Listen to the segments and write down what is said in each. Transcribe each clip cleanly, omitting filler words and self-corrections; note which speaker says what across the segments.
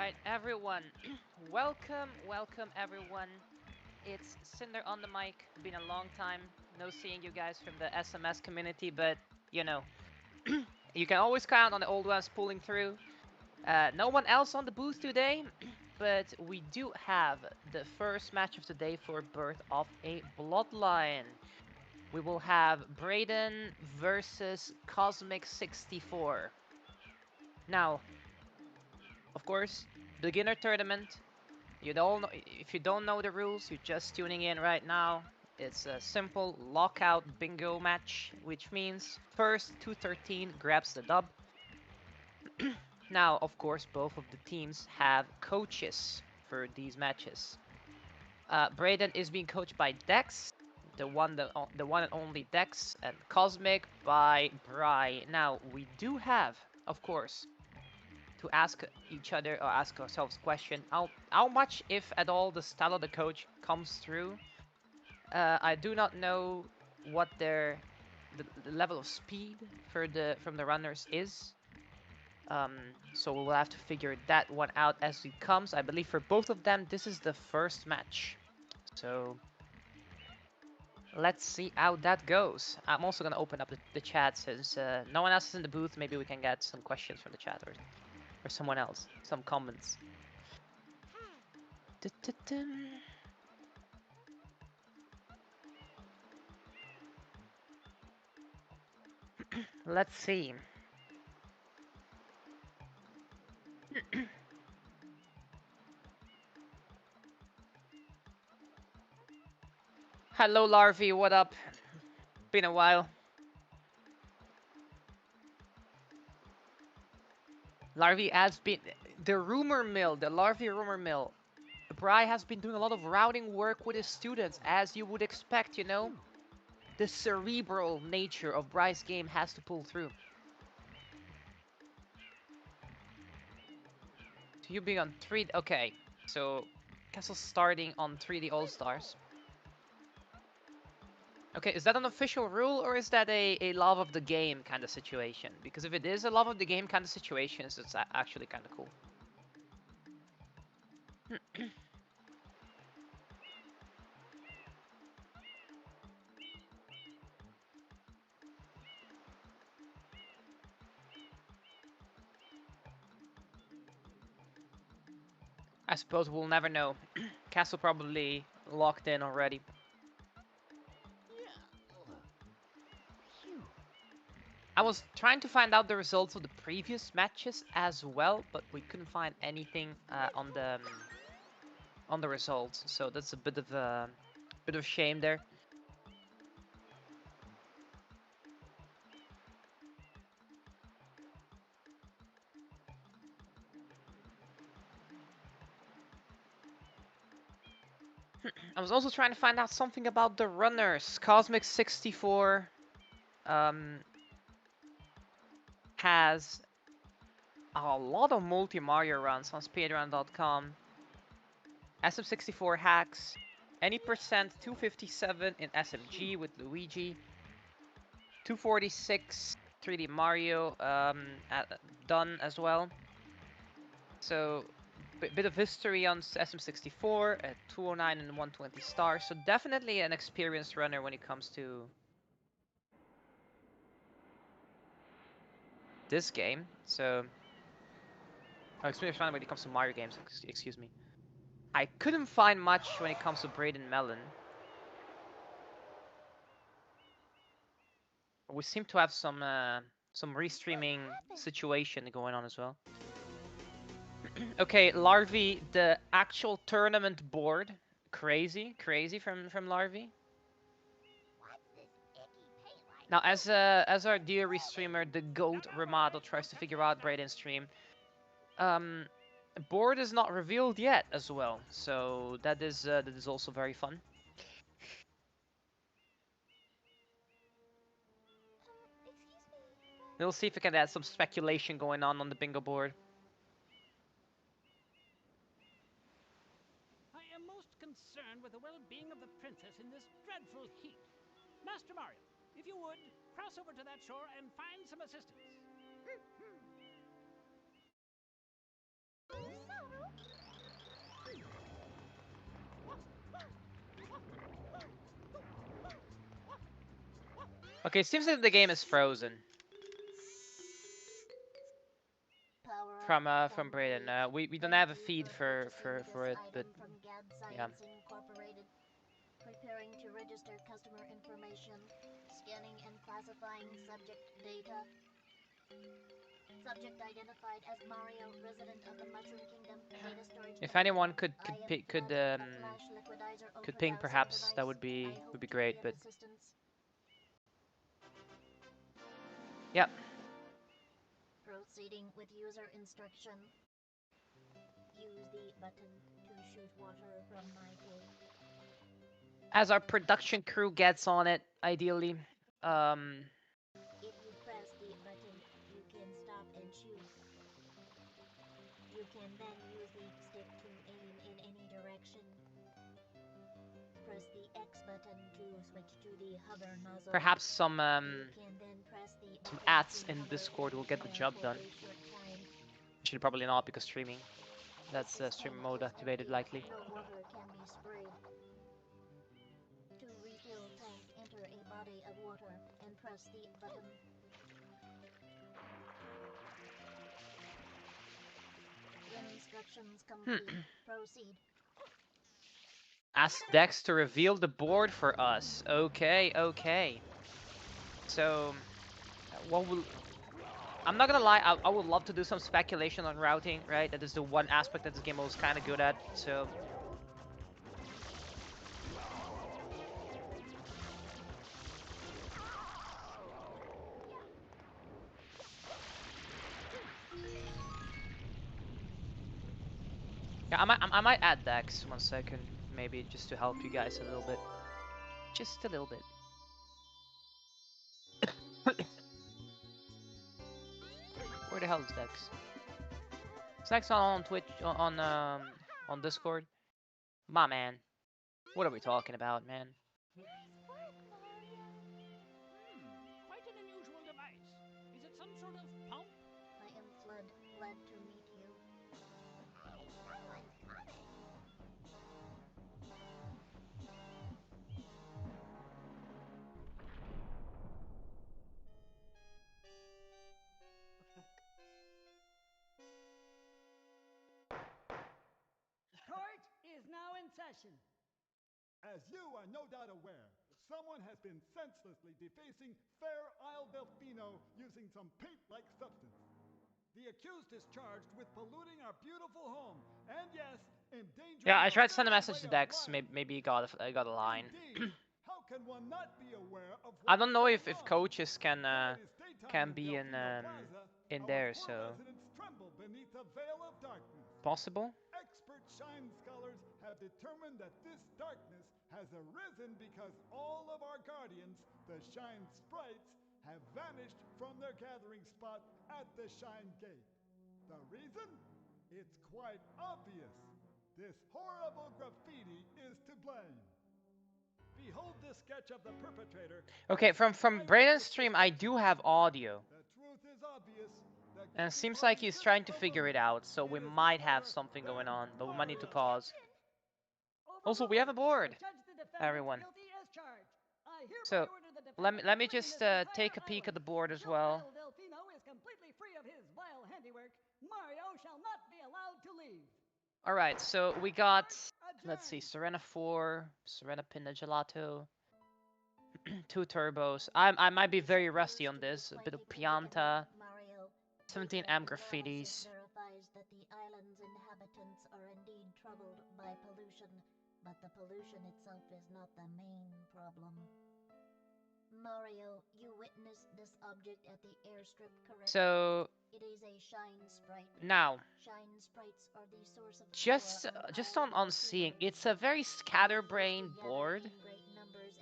Speaker 1: Alright, everyone. welcome everyone. It's Cinder on the mic. Been a long time. No seeing you guys from the SMS community, but you know, you can always count on the old ones pulling through. No one else on the booth today, but we do have the first match of the day for Birth of a Bloodline. We will have Braden versus Cosmic64. Now, of course, beginner tournament. You don't know, if you don't know the rules, you're just tuning in right now. It's a simple lockout bingo match, which means first to 13 grabs the dub. Now, of course, both of the teams have coaches for these matches. Braden is being coached by Dex, the one and only Dex, and Cosmic by Bry. Now, we do have, of course, to ask each other or ask ourselves question how much, if at all, the style of the coach comes through. I do not know what the level of speed for from the runners is. So we'll have to figure that one out as it comes. I believe for both of them this is the first match. So let's see how that goes. I'm also gonna open up the chat since no one else is in the booth. Maybe we can get some questions from the chat or someone else, some comments. Let's see. Hello, Larvae. What up? Been a while. Larvae has been the rumor mill, the Larvae rumor mill. Bry has been doing a lot of routing work with his students, as you would expect. You know, the cerebral nature of Bry's game has to pull through. So you being on 3, okay. So Castle starting on 3D All Stars. Okay, is that an official rule or is that a love of the game kind of situation? Because if it is a love of the game kind of situation, it's actually kind of cool. I suppose we'll never know. Castle probably locked in already. I was trying to find out the results of the previous matches as well, but we couldn't find anything on the results. So that's a bit of shame there. I was also trying to find out something about the runners. Cosmic64 has a lot of multi-Mario runs on speedrun.com. SM64 hacks, any percent 257 in SMG with Luigi, 246 3D Mario done as well. So bit of history on SM64 at 209 and 120 stars. So definitely an experienced runner when it comes to this game. So experienced runner when it comes to Mario games. Excuse me. I couldn't find much when it comes to BradenMelon. We seem to have some restreaming situation going on as well. Okay, Larvae, the actual tournament board, crazy from Larvae. Now, as our dear restreamer, the GOAT Ramato tries to figure out Braden's stream, board is not revealed yet as well, so that is also very fun. We'll see if we can add some speculation going on the bingo board.
Speaker 2: I am most concerned with the well-being of the princess in this dreadful heat. Master Mario, if you would, cross over to that shore and find some assistance.
Speaker 1: Okay, it seems like the game is frozen from Braden. We don't have a feed for it, but yeah.
Speaker 3: Incorporated. Preparing to register customer information, scanning and classifying subject data. Subject identified as Mario, resident of the Mushroom Kingdom. Data storage.
Speaker 1: If anyone could
Speaker 3: Flash liquidizer
Speaker 1: could ping, perhaps that would be great. But yep.
Speaker 3: Proceeding with user instruction. Use the button to shoot water from my tank.
Speaker 1: As our production crew gets on it, ideally.
Speaker 3: If you press the button, you can stop and shoot. You can then use the stick to aim in any direction. Press the X button to switch to the hover nozzle.
Speaker 1: Perhaps some
Speaker 3: some
Speaker 1: ads in Discord will get the job done. Actually, probably not, because streaming. That's stream mode activated, likely.
Speaker 3: No water can be sprayed. To refill tank, enter a body of water and press the button. Instructions complete. Proceed.
Speaker 1: Ask Dex to reveal the board for us. Okay, okay. So, what will... I'm not gonna lie, I would love to do some speculation on routing, right? That is the one aspect that this game was kind of good at, so... Yeah, I might add Dex 1 second, maybe, just to help you guys a little bit. Just a little bit. Where the hell is Dex? Is Dex on Twitch, on Discord? My man. What are we talking about, man?
Speaker 2: Quite an unusual device. Is it some sort of pump?
Speaker 3: I am Flood. Glad to meet you.
Speaker 2: Court is now in session.
Speaker 4: As you are no doubt aware, someone has been senselessly defacing fair Isle Delfino using some paint-like substance. The accused is charged with polluting our beautiful home, and yes, endangering...
Speaker 1: Yeah, I tried to send a message to Dex. Maybe he got a line.
Speaker 4: How can one not be aware of
Speaker 1: I don't know if coaches can be in there, so
Speaker 4: beneath a veil of darkness.
Speaker 1: possible.
Speaker 4: Expert Shine scholars have determined that this darkness has arisen because all of our guardians, the Shine Sprites, have vanished from their gathering spot at the Shine Gate. The reason? It's quite obvious. This horrible graffiti is to blame. Behold this sketch of the perpetrator.
Speaker 1: Okay, from Braden's stream, I do have audio.
Speaker 4: The truth is obvious.
Speaker 1: And it seems like he's trying to figure it out, so we might have something going on, but we might need to pause. Also, we have a board, everyone. So, let me just take a peek at the board as well.
Speaker 2: Delfino is completely free of his vile handiwork. Mario shall not be allowed to leave.
Speaker 1: Alright, so we got, let's see, Serena 4, Serena Pinna Gelato, 2 turbos. I might be very rusty on this, a bit of Pianta, 17M graffitis.
Speaker 3: Verifies that the island's inhabitants are indeed troubled by pollution, but the pollution itself is not the main problem. Mario, you witnessed this object at the airstrip, correct?
Speaker 1: So
Speaker 3: it is a Shine Sprite.
Speaker 1: now,
Speaker 3: Shine Sprites are the source of
Speaker 1: just on seeing, it's a very scatterbrained board.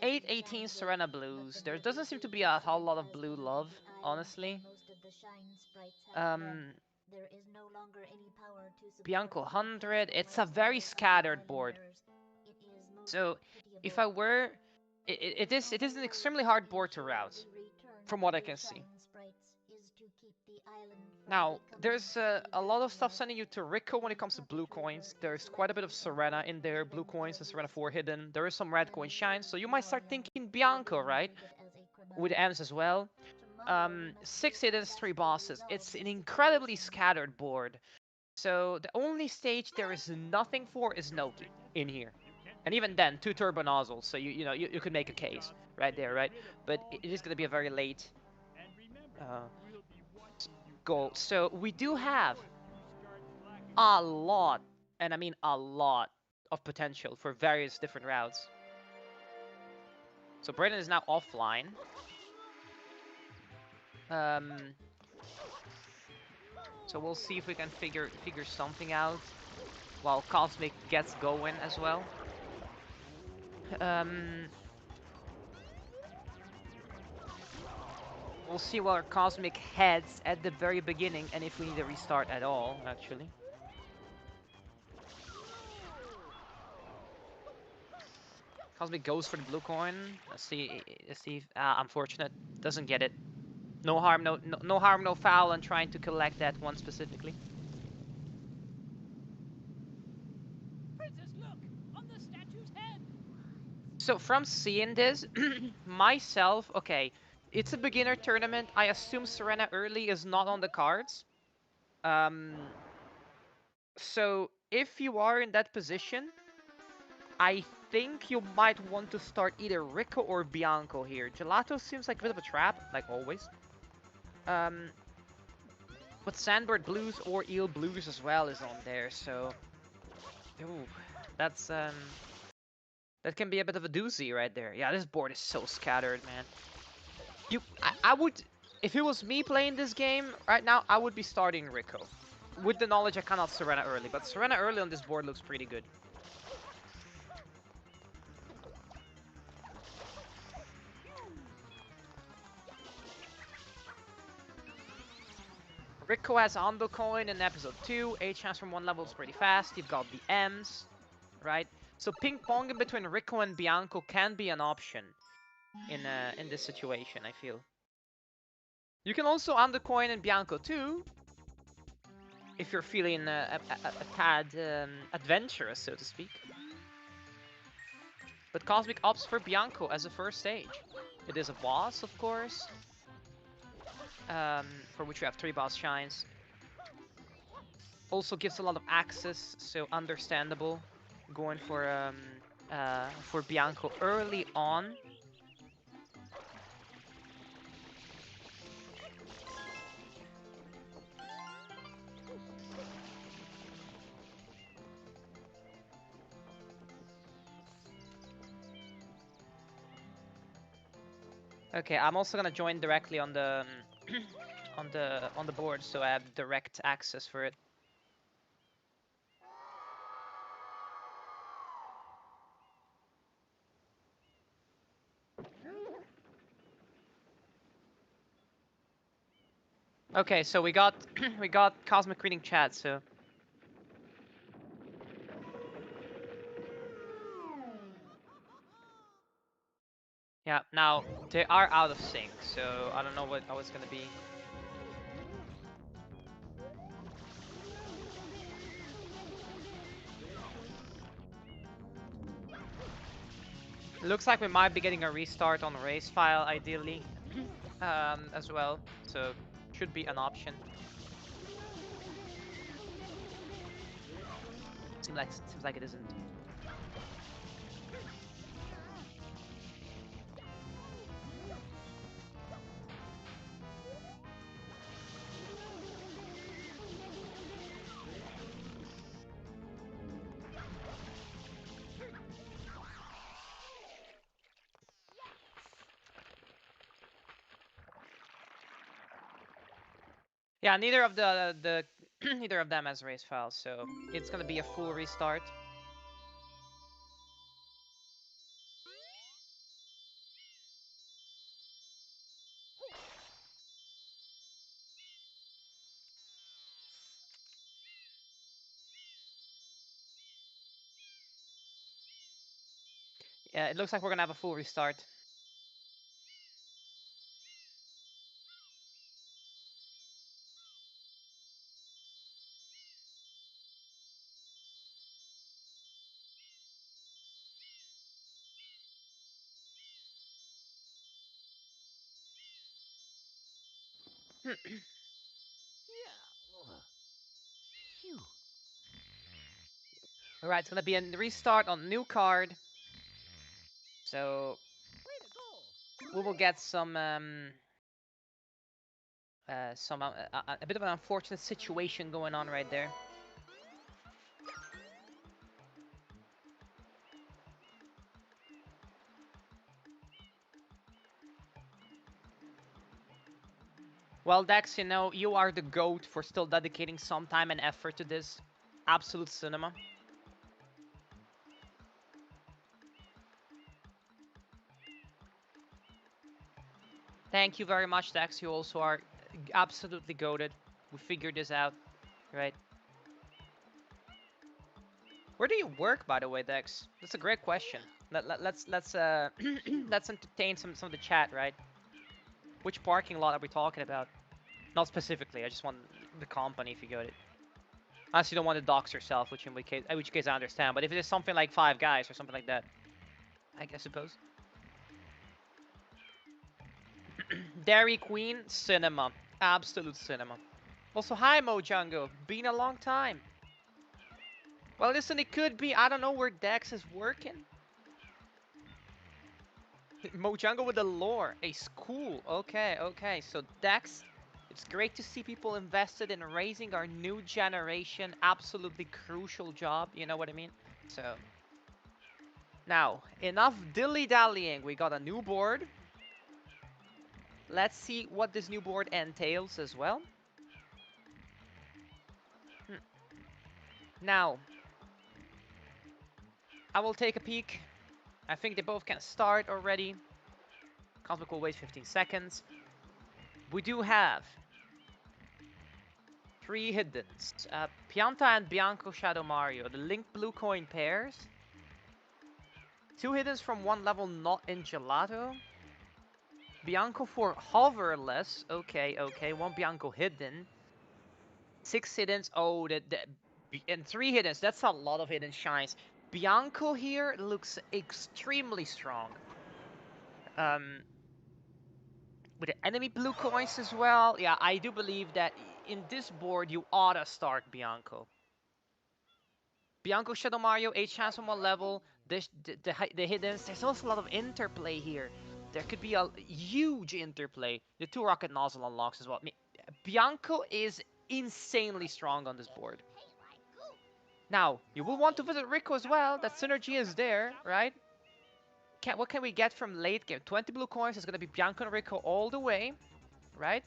Speaker 1: 818 Serena Blues. There doesn't seem to be a whole lot of blue love, honestly.
Speaker 3: There is no longer any power to
Speaker 1: Bianco 100. It's a very scattered board. So if I were, it is an extremely hard board to route, from what I can see. Now, there's a lot of stuff sending you to Rico when it comes to blue coins. There's quite a bit of Serena in there, blue coins and Serena 4 hidden. There is some red coin shine, so you might start thinking Bianco, right? with M's as well. 6 hidden, 3 bosses. It's an incredibly scattered board. So the only stage there is nothing for is Noki in here. And even then, 2 turbo nozzles, so you could make a case right there, right? But it is going to be a very late goal. So we do have a lot, and I mean a lot, of potential for various different routes. So Braden is now offline. So we'll see if we can figure something out while Cosmic gets going as well. We'll see where Cosmic heads at the very beginning and if we need a restart at all, actually. Cosmic goes for the blue coin. Let's see if unfortunate, doesn't get it. No harm, no harm, no foul on trying to collect that one specifically.
Speaker 2: Princess, look! On the statue's head!
Speaker 1: So from seeing this, myself, okay, it's a beginner tournament. I assume Serena early is not on the cards. So if you are in that position, I think you might want to start either Rico or Bianco here. Gelato seems like a bit of a trap, like always. But Sandbird Blues or Eel Blues as well is on there, so... Ooh, that's, that can be a bit of a doozy right there. Yeah, this board is so scattered, man. I would... If it was me playing this game right now, I would be starting Rico. With the knowledge I cannot Serena early, but Serena early on this board looks pretty good. Rico has Ando Coin in episode 2. H chance from 1 level is pretty fast. You've got the M's, right? So ping-ponging between Rico and Bianco can be an option in this situation, I feel. You can also Ando Coin and Bianco too, if you're feeling a tad adventurous, so to speak. But Cosmic opts for Bianco as a first stage. It is a boss, of course, for which you have 3 boss shines. Also gives a lot of access, so understandable going for Bianco early on. Okay, I'm also gonna join directly on the on the board, so I have direct access for it. Okay, so we got we got Cosmic reading chat, so yeah, now they are out of sync, so I don't know what I was gonna be. It looks like we might be getting a restart on race file ideally, as well, so should be an option. Seems like it isn't. Yeah, neither of the neither of them has race files, so it's gonna be a full restart. Yeah, it looks like we're gonna have a full restart.
Speaker 2: Yeah. Phew.
Speaker 1: Alright, it's gonna be a restart on new card. So
Speaker 2: Way to go.
Speaker 1: we will get a bit of an unfortunate situation going on right there. Well, Dex, you know, you are the GOAT for still dedicating some time and effort to this. Absolute cinema. Thank you very much, Dex. You also are absolutely goated. We figured this out, right? Where do you work, by the way, Dex? That's a great question. Let's let's entertain some of the chat, right? Which parking lot are we talking about? Not specifically. I just want the company if you got it. Unless you don't want to dox yourself, which which case I understand. But if it is something like Five Guys or something like that, I suppose. Dairy Queen cinema, absolute cinema. Also, hi Mojango, been a long time. Well, listen, it could be. I don't know where Dex is working. Mojango with the lore. A school. Okay, okay. So Dex, it's great to see people invested in raising our new generation. Absolutely crucial job. You know what I mean? So now, enough dilly-dallying. We got a new board. Let's see what this new board entails as well. Now, I will take a peek. I think they both can start already. Cosmic will wait 15 seconds. We do have 3 hiddens. Pianta and Bianco Shadow Mario, the Link Blue Coin pairs. 2 hiddens from 1 level not in Gelato. Bianco for hoverless. Okay, okay. 1 Bianco hidden. 6 hiddens. Oh, and 3 hiddens. That's a lot of hidden shines. Bianco here looks extremely strong. With the enemy blue coins as well. Yeah, I do believe that in this board you oughta start Bianco. Bianco Shadow Mario, 8 chance on 1 level. The hiddens. There's also a lot of interplay here. There could be a huge interplay. The 2 rocket nozzle unlocks as well. I mean, Bianco is insanely strong on this board. Now, you will want to visit Rico as well. That synergy is there, right? What can we get from late game? 20 blue coins is going to be Bianco and Rico all the way, right?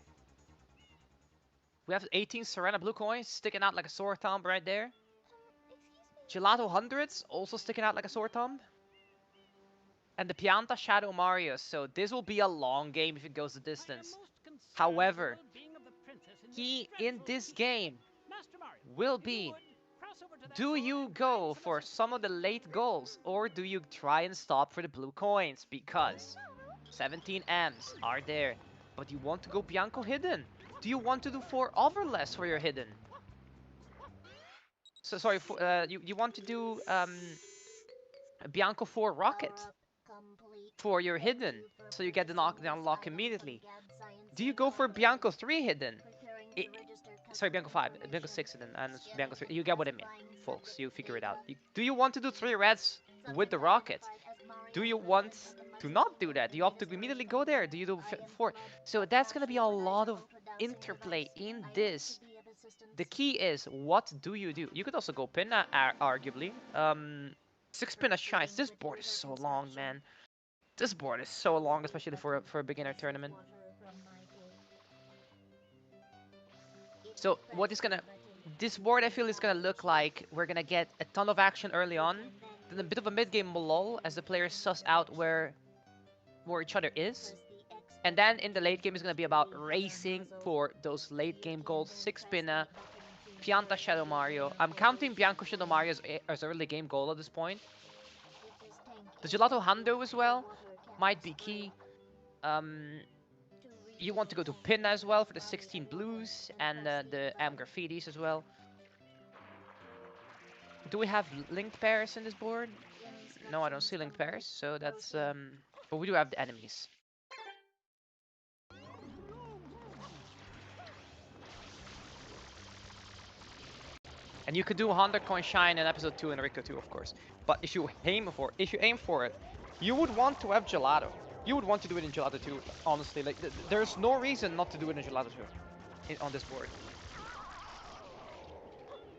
Speaker 1: We have 18 Serena blue coins sticking out like a sore thumb right there. Gelato hundreds also sticking out like a sore thumb. And the Pianta Shadow Mario. So this will be a long game if it goes the distance. However, key in this game will be, do you go for some of the late goals or do you try and stop for the blue coins? Because 17 M's are there, but you want to go Bianco hidden. Do you want to do 4 overless for your hidden? So sorry, you want to do Bianco 4 rocket for your hidden, so you get the unlock immediately. Do you go for Bianco 3 hidden? Sorry, Bianco 5, Bianco 6 hidden, and Bianco 3. You get what I mean, folks. You figure it out. Do you want to do 3 reds with the rocket? Do you want to not do that? Do you opt to immediately go there? Do you do 4? So that's gonna be a lot of interplay in this. The key is, what do you do? You could also go pin, arguably. 6 pin a shines. This board is so long, man. This board is so long, especially for a beginner tournament. So what is gonna... This board, I feel, is gonna look like we're gonna get a ton of action early on, then a bit of a mid-game lull as the players suss out where each other is. And then in the late game is gonna be about racing for those late game goals. 6 pinna, Pianta Shadow Mario. I'm counting Bianco Shadow Mario as early game goal at this point. The Gelato Hundo as well might be key. You want to go to Pin as well for the 16 blues and the M graffitis as well. Do we have linked pairs in this board? No, I don't see linked pairs, so that's but we do have the enemies. And you could do 100 coin shine in episode 2 in Rico 2, of course. But if you aim for it, you would want to have Gelato. You would want to do it in Gelato 2, honestly. Like, there's no reason not to do it in Gelato 2 on this board.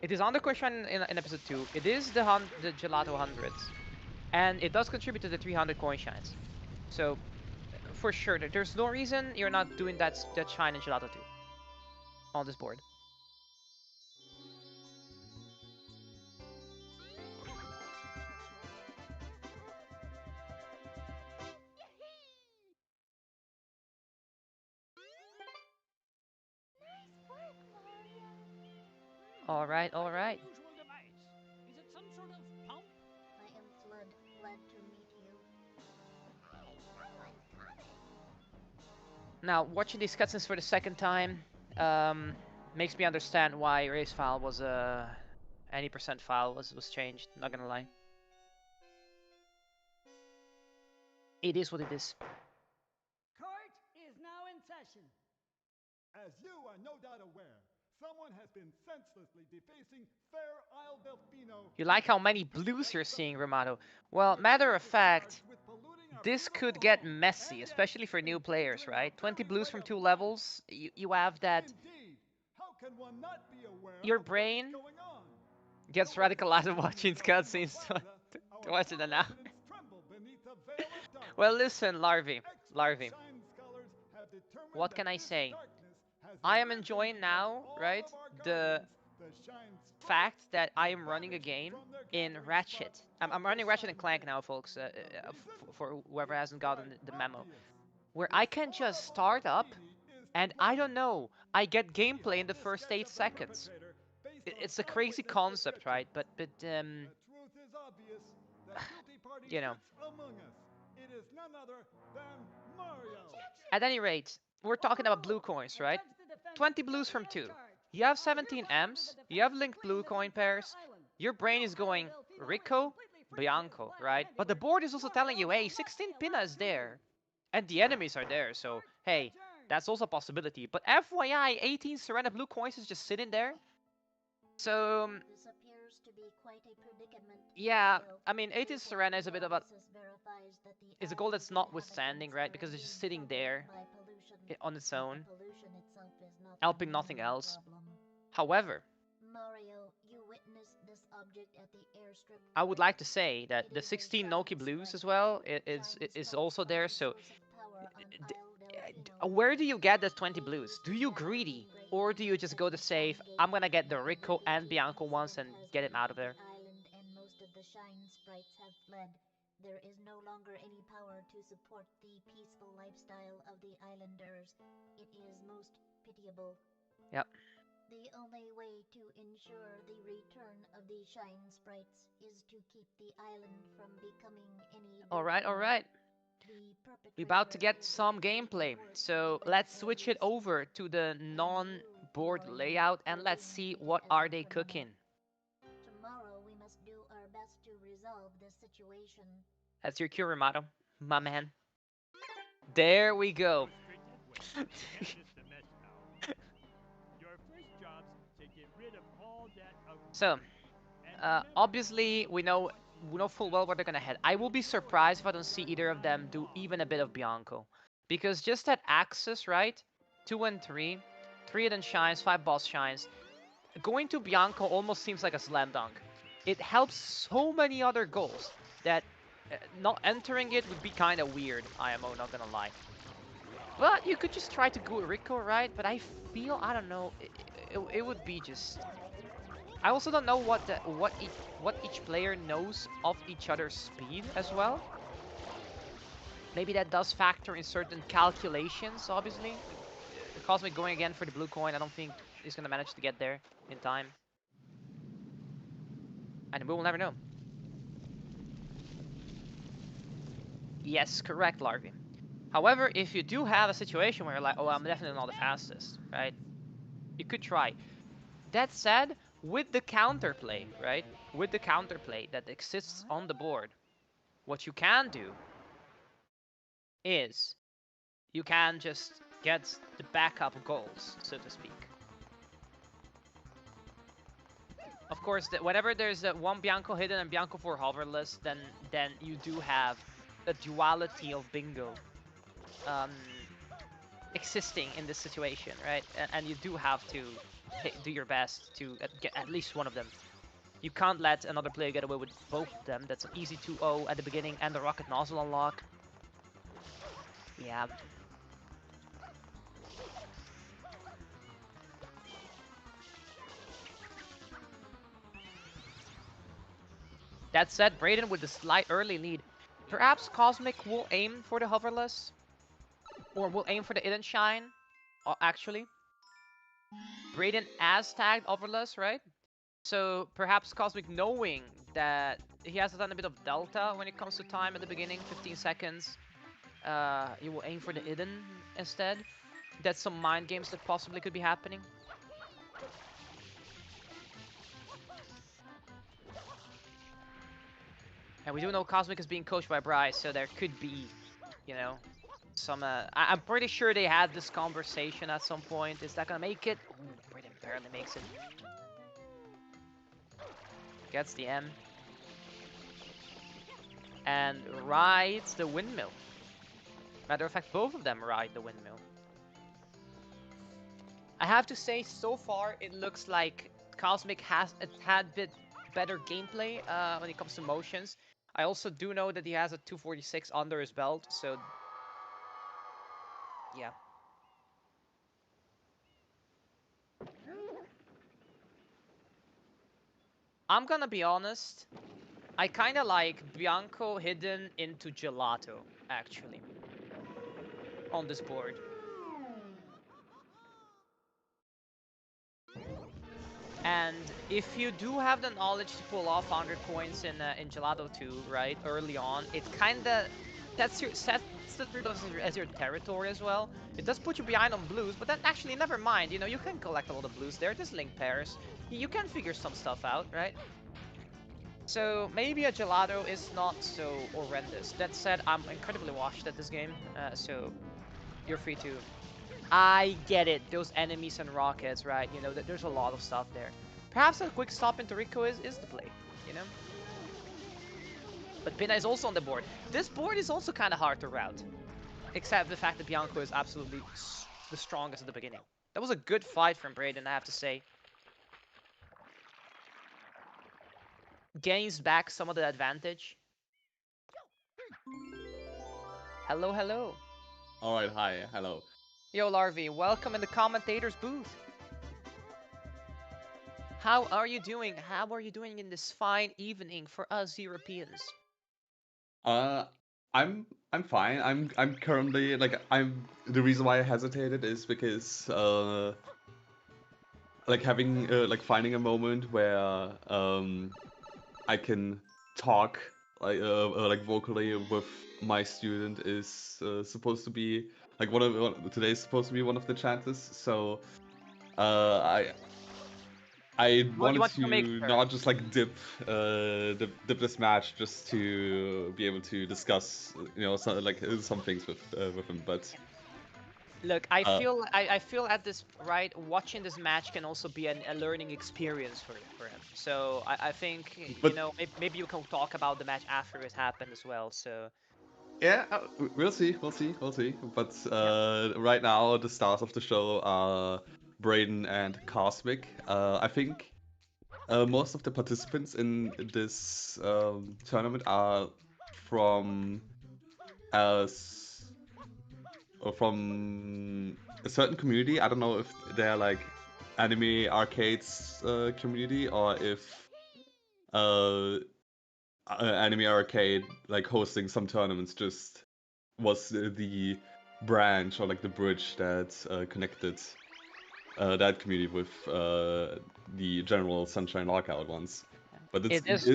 Speaker 1: It is 100 coin shine in episode 2. It is the Gelato 100s. And it does contribute to the 300 coin shines. So, for sure, there's no reason you're not doing that shine in Gelato 2 on this board. Alright, alright.
Speaker 2: Unusual device. Is it some sort of pump?
Speaker 3: I am Flood, glad to meet you.
Speaker 1: Now, watching these cutscenes for the second time makes me understand why race file was any percent file was changed. Not gonna lie, it is what it is.
Speaker 2: Court is now in session.
Speaker 4: As you are no doubt aware, someone has been senselessly defacing Fair Isle Delfino.
Speaker 1: You like how many blues you're seeing, Romano? Well, matter of fact, this could get messy, especially for new players, right? 20 blues from 2 levels, you have that.
Speaker 4: Indeed. How can one not be aware
Speaker 1: Your
Speaker 4: of what is
Speaker 1: brain
Speaker 4: going on?
Speaker 1: gets radicalized watching cutscenes to watch it now. Well, listen, Larvy, what can I say? I am enjoying now, right, the fact that I am running a game in Ratchet. I'm running Ratchet and Clank now, folks, for whoever hasn't gotten the memo, where I can just start up, and I don't know, I get gameplay in the first 8 seconds. It's a crazy concept, right? But you know.
Speaker 4: It is none other than Mario.
Speaker 1: At any rate, we're talking about blue coins, right? 20 blues from 2. You have 17 M's, you have linked blue coin pairs, your brain is going Rico, Bianco, right? But the board is also telling you, hey, 16 Pina is there. And the enemies are there, so hey, that's also a possibility. But FYI, 18 Serena blue coins is just sitting there. So,
Speaker 3: This appears to be quite a predicament.
Speaker 1: yeah,
Speaker 3: Though
Speaker 1: I mean, 18 Serena is a bit of a...
Speaker 3: analysis verifies that the
Speaker 1: It's a goal that's
Speaker 3: island's
Speaker 1: notwithstanding,
Speaker 3: inhabitants
Speaker 1: right?
Speaker 3: are
Speaker 1: Because it's just
Speaker 3: being
Speaker 1: sitting there
Speaker 3: troubled by pollution.
Speaker 1: on its
Speaker 3: But
Speaker 1: own,
Speaker 3: the pollution itself is not the
Speaker 1: helping nothing
Speaker 3: main
Speaker 1: else.
Speaker 3: problem.
Speaker 1: However,
Speaker 3: Mario, you witnessed this object at the airstrip.
Speaker 1: I would like to say that
Speaker 3: It
Speaker 1: the
Speaker 3: is a
Speaker 1: 16
Speaker 3: shine
Speaker 1: Noki blues
Speaker 3: sprite.
Speaker 1: as well
Speaker 3: Shine
Speaker 1: is
Speaker 3: sprites
Speaker 1: also
Speaker 3: are
Speaker 1: there.
Speaker 3: a
Speaker 1: So,
Speaker 3: source of power on Isle
Speaker 1: where
Speaker 3: Delfino.
Speaker 1: do you get the 20 blues? Do you greedy, or do you just go to save? I'm gonna get the Rico and Bianco ones and get him out of there.
Speaker 3: The island and most of the shine sprites have fled. There is no longer any power to support the peaceful lifestyle of the islanders. It is most pitiable.
Speaker 1: Yep.
Speaker 3: The only way to ensure the return of the shine sprites is to keep the island from becoming any
Speaker 1: Alright,
Speaker 3: dirtier.
Speaker 1: alright. We're about to get some gameplay. So let's switch it over to the non-board layout and let's see what are they cooking.
Speaker 3: Tomorrow we must do our best to resolve this situation.
Speaker 1: That's your cue, Ramato, my man. There we go. So, obviously, we know full well where they're gonna head. I will be surprised if I don't see either of them do even a bit of Bianco, because just that axis, right? 2 and 3, 3 then shines, 5 boss shines. Going to Bianco almost seems like a slam dunk. It helps so many other goals that not entering it would be kind of weird. IMO, not gonna lie. But you could just try to go Rico, right? But I feel, I don't know, it would be just... I also don't know what each player knows of each other's speed as well. Maybe that does factor in certain calculations, obviously. Cosmic going again for the blue coin, I don't think he's gonna manage to get there in time. And we will never know. Yes, correct, Larvy. However, if you do have a situation where you're like, oh, I'm definitely not the fastest, right? You could try. That said, with the counterplay, right? With the counterplay that exists on the board, what you can do is you can just get the backup goals, so to speak. Of course, whenever there's one Bianco hidden and Bianco 4 hoverless, then you do have the duality of bingo um, existing in this situation, right? And you do have to do your best to get at least one of them. You can't let another player get away with both of them. That's an easy 2-0 at the beginning and the rocket nozzle unlock. Yeah. That said, Braden with a slight early lead. Perhaps Cosmic will aim for the hoverless, or will aim for the hidden shine. Actually, Braden has tagged hoverless, right? So perhaps Cosmic, knowing that he has done a bit of delta when it comes to time at the beginning, 15 seconds, he will aim for the hidden instead. That's some mind games that possibly could be happening. And we do know Cosmic is being coached by Bryce, so there could be, you know, some. I'm pretty sure they had this conversation at some point. Is that gonna make it? Ooh, Braden barely makes it. Gets the M. And rides the windmill. Matter of fact, both of them ride the windmill. I have to say, so far, it looks like Cosmic has had a bit better gameplay when it comes to motions. I also do know that he has a 246 under his belt, so yeah. I'm gonna be honest, I kinda like Bianco hidden into Gelato, actually, on this board. And if you do have the knowledge to pull off 100 coins in Gelato 2, right, early on, it kinda sets the as your territory as well. It does put you behind on blues, but then actually never mind, you know, you can collect all the blues there, there's link pairs. You can figure some stuff out, right? So maybe a Gelato is not so horrendous. That said, I'm incredibly washed at this game, so you're free to. I get it, those enemies and rockets, right? You know, there's a lot of stuff there. Perhaps a quick stop into Rico is the play, you know? But Pina is also on the board. This board is also kind of hard to route. Except the fact that Bianco is absolutely the strongest at the beginning. That was a good fight from Braden, I have to say. Gains back some of the advantage. Hello, hello.
Speaker 5: Alright, hi, hello.
Speaker 1: Yo, Larvi, welcome in the commentator's booth. How are you doing? How are you doing in this fine evening for us Europeans?
Speaker 5: Uh, I'm fine. I'm currently like the reason why I hesitated is because like having like finding a moment where I can talk like vocally with my student is supposed to be like today's supposed to be one of the chances. So I
Speaker 1: Well, you
Speaker 5: wanted
Speaker 1: want to make
Speaker 5: to
Speaker 1: sure.
Speaker 5: not just like dip this match just to be able to discuss, you know, some things with him. But
Speaker 1: Look, I feel at this right, watching this match can also be a learning experience for him. So I think you
Speaker 5: but
Speaker 1: know maybe you can talk about the match after it happened as well. So
Speaker 5: yeah, we'll see, we'll see. But
Speaker 1: yeah,
Speaker 5: right now the stars of the show are Braden and Cosmic. I think most of the participants in this tournament are from us or from a certain community. I don't know if they're like anime arcades community or if uh, anime arcade like hosting some tournaments just was the branch or like the bridge that connected that community with the general Sunshine Lockout ones. But
Speaker 1: it is.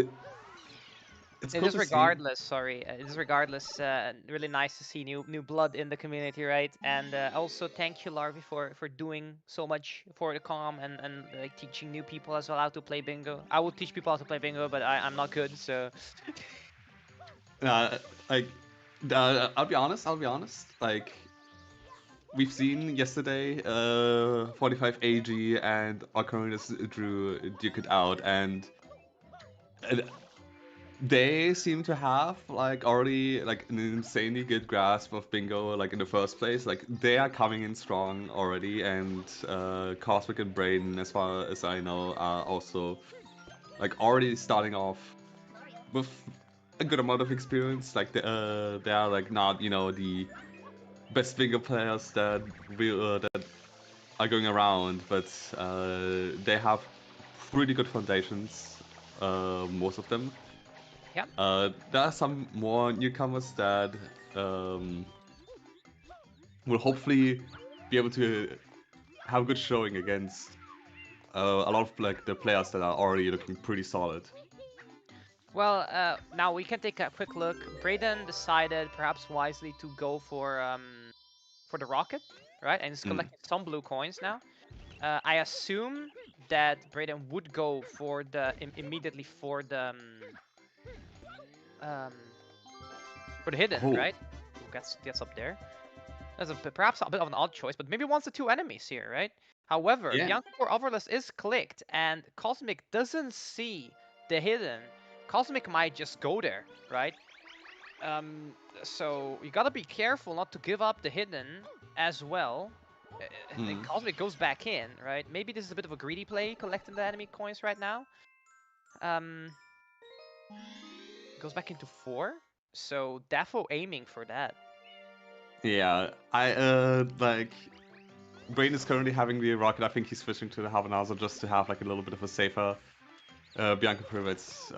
Speaker 5: it's
Speaker 1: It
Speaker 5: cool
Speaker 1: is
Speaker 5: to see.
Speaker 1: regardless, sorry. It is regardless really nice to see new blood in the community, right? And also thank you, Larvi, for doing so much for the com and like teaching new people as well how to play bingo. I will teach people how to play bingo, but I'm not good, so
Speaker 5: Like, I'll be honest. Like, we've seen yesterday, 45 AG and Ocarina drew Duke It Out, and uh, they seem to have like already like an insanely good grasp of bingo like in the first place. Like they are coming in strong already, and Cosmic and Braden, as far as I know, are also like already starting off with a good amount of experience. Like they are like not the best bingo players that are going around, but they have pretty good foundations, most of them.
Speaker 1: Yep.
Speaker 5: There are some more newcomers that um, will hopefully be able to have a good showing against a lot of like the players that are already looking pretty solid.
Speaker 1: Well, now we can take a quick look. Braden decided, perhaps wisely, to go for the rocket, right? And he's collecting some blue coins now. I assume that Braden would go for the immediately um, for the hidden,
Speaker 5: Oh,
Speaker 1: right? Who gets up there? That's perhaps a bit of an odd choice, but maybe wants the two enemies here, right? However,
Speaker 5: yeah.
Speaker 1: Bianca for Overless is clicked, and Cosmic doesn't see the hidden. Cosmic might just go there, right? So you gotta be careful not to give up the hidden as well. And Cosmic goes back in, right? Maybe this is a bit of a greedy play, collecting the enemy coins right now. Um, Goes back into 4. So Defo aiming for that.
Speaker 5: Yeah, I like Brain is currently having the rocket. I think he's switching to the Havanazo just to have like a little bit of a safer Bianca Pirouettes.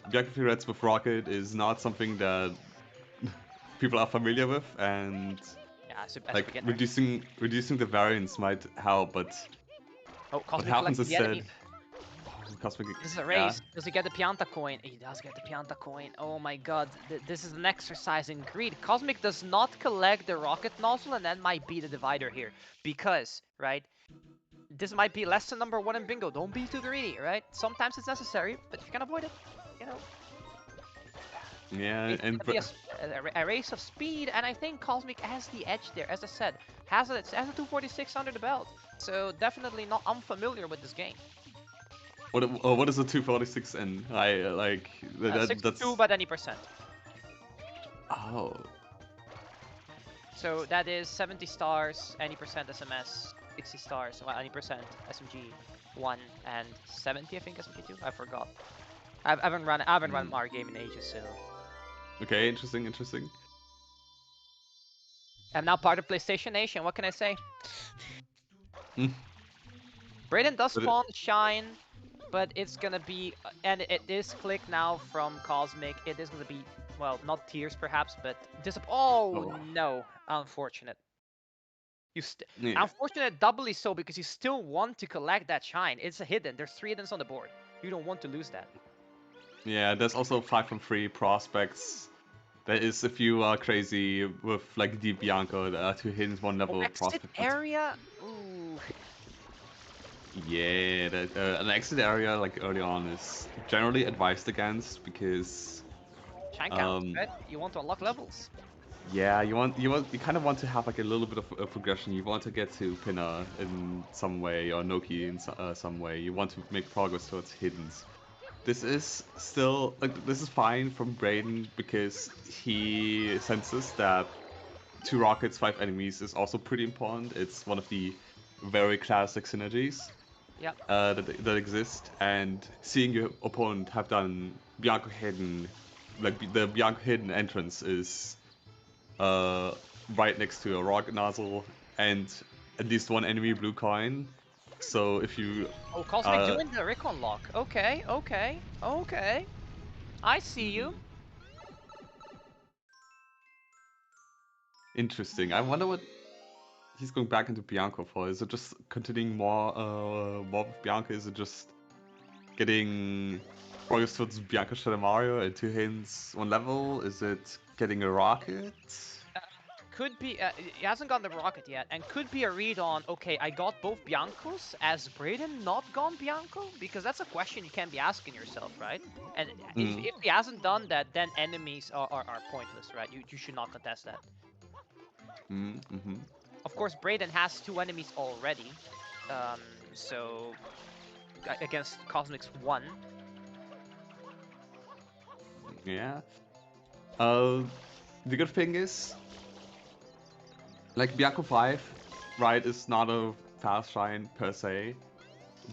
Speaker 5: Bianca Pirouettes with rocket is not something that people are familiar with, and
Speaker 1: Yeah, as a
Speaker 5: like
Speaker 1: beginner.
Speaker 5: reducing the variance might help, but
Speaker 1: Oh,
Speaker 5: what
Speaker 1: Cosmic
Speaker 5: happens
Speaker 1: collecting the enemy.
Speaker 5: instead? Cosmic,
Speaker 1: This is a
Speaker 5: yeah,
Speaker 1: race. Does he get the Pianta coin? He does get the Pianta coin. Oh my god. This is an exercise in greed. Cosmic does not collect the rocket nozzle, and that might be the divider here. Because, right, this might be lesson number 1 in bingo. Don't be too greedy, right? Sometimes it's necessary, but if you can avoid it, you know.
Speaker 5: yeah,
Speaker 1: It's
Speaker 5: and
Speaker 1: gonna be a race of speed, and I think Cosmic has the edge there. As I said, has a 246 under the belt. So definitely not unfamiliar with this game.
Speaker 5: what is a 246 and I like that's
Speaker 1: 62 by any percent.
Speaker 5: oh.
Speaker 1: So that is 70 stars, any percent SMS, 60 stars, well, any percent SMG 1, and 70 I think SMG 2. I forgot. I haven't run our game in ages, so
Speaker 5: Okay, interesting.
Speaker 1: I'm now part of PlayStation Nation. What can I say? Braden does
Speaker 5: But it,
Speaker 1: spawn Shine, but it's gonna be, and it is click now from Cosmic. It is gonna be, well, not tears perhaps, but oh
Speaker 5: oh,
Speaker 1: no, unfortunate.
Speaker 5: yeah.
Speaker 1: Unfortunate doubly so because you still want to collect that shine. It's a hidden. There's 3 hiddens on the board. You don't want to lose that.
Speaker 5: Yeah, there's also 5 from 3 prospects. There is if you are crazy with like Deep Bianco, there are 2 hidden, 1 level
Speaker 1: Exit
Speaker 5: prospect.
Speaker 1: area? Ooh.
Speaker 5: Yeah, an exit area like early on is generally advised against because
Speaker 1: Shine count, right? You want to unlock levels.
Speaker 5: yeah, you kind of want to have like a little bit of a progression. You want to get to Pinna in some way or Noki in some way. You want to make progress towards hiddens. This is still like this is fine from Braden because he senses that 2 rockets, 5 enemies is also pretty important. It's one of the very classic synergies
Speaker 1: Yep.
Speaker 5: that exist, and seeing your opponent have done Bianco Hidden, like the Bianco Hidden entrance is uh, right next to a rocket nozzle and at least 1 enemy blue coin. So if you
Speaker 1: Oh, Cosmic doing the recon lock. Okay. I see you.
Speaker 5: Interesting. I wonder what he's going back into Bianco for. Is it just continuing more with Bianca? Is it just getting progress towards Bianca Shadow Mario and 2 hints, 1 level? Is it getting a rocket?
Speaker 1: Could be, he hasn't gotten the rocket yet, and could be a read on, okay, I got both Biancos, as Braden not gone Bianco? Because that's a question you can be asking yourself, right? And if he hasn't done that, then enemies are pointless, right? You should not contest that.
Speaker 5: Mm-hmm.
Speaker 1: Of course, Braden has 2 enemies already. So against Cosmic's 1.
Speaker 5: Yeah. The good thing is, like Bianco 5, right, is not a fast shine per se,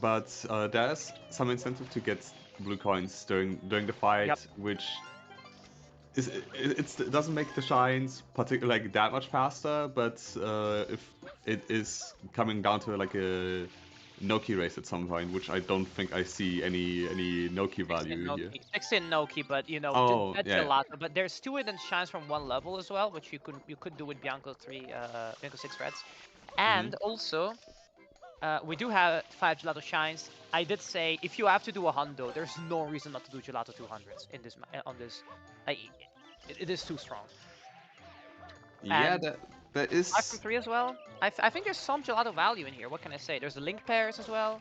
Speaker 5: but there's some incentive to get blue coins during the fight,
Speaker 1: Yep.
Speaker 5: which it doesn't make the shines particularly like that much faster, but if it is coming down to like a Noki race at some point, which I don't think I see any Noki
Speaker 1: 16
Speaker 5: value here.
Speaker 1: Noki. 16 Noki, but you know,
Speaker 5: Oh,
Speaker 1: that
Speaker 5: yeah.
Speaker 1: gelato. But there's 2 hidden shines from 1 level as well, which you could do with Bianco 3, Bianco 6 reds. And also, we do have 5 gelato shines. I did say if you have to do a hundo, there's no reason not to do gelato 200s in this on this. Like, it is too strong.
Speaker 5: Yeah,
Speaker 1: And
Speaker 5: that
Speaker 1: 5 from
Speaker 5: is.
Speaker 1: 3 as well. I think there's some gelato value in here. What can I say? There's the link pairs as well.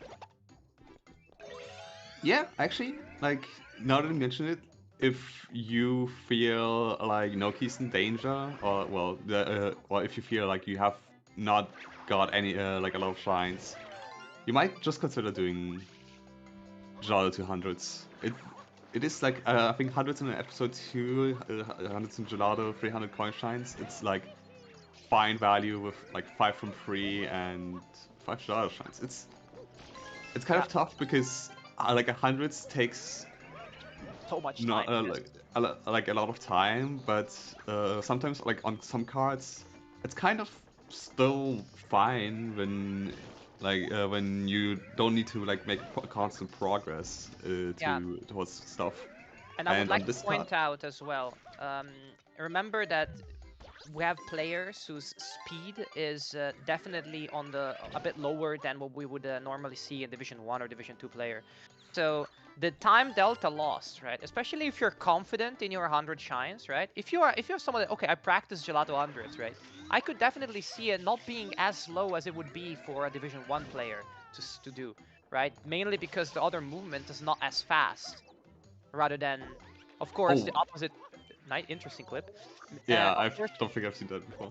Speaker 5: Yeah, actually, like now that you mention it, if you feel like Noki's in danger, or well, or if you feel like you have not got any like a lot of shines, you might just consider doing Gelato 200s. It is like I think hundreds in episode 2, hundreds in Gelato, 300 coin shines. It's like fine value with like 5 from 3 and 5 Gelato shines. It's kind of tough because like a hundreds takes
Speaker 1: So much
Speaker 5: not
Speaker 1: time.
Speaker 5: like like a lot of time, but sometimes like on some cards, it's kind of still fine when you don't need to like make constant progress
Speaker 1: Yeah.
Speaker 5: towards stuff.
Speaker 1: And I would
Speaker 5: And on
Speaker 1: like to
Speaker 5: this card,
Speaker 1: point out as well, remember that we have players whose speed is definitely on the a bit lower than what we would normally see in Division 1 or Division 2 player. So the time delta lost, right? Especially if you're confident in your 100 shines, right? If you're someone that, okay, I practice Gelato 100s, right? I could definitely see it not being as low as it would be for a Division 1 player to do, right? Mainly because the other movement is not as fast, rather than, of course,
Speaker 5: oh
Speaker 1: the opposite. Nice, interesting clip.
Speaker 5: yeah,
Speaker 1: Of
Speaker 5: I
Speaker 1: course,
Speaker 5: don't think I've seen that before.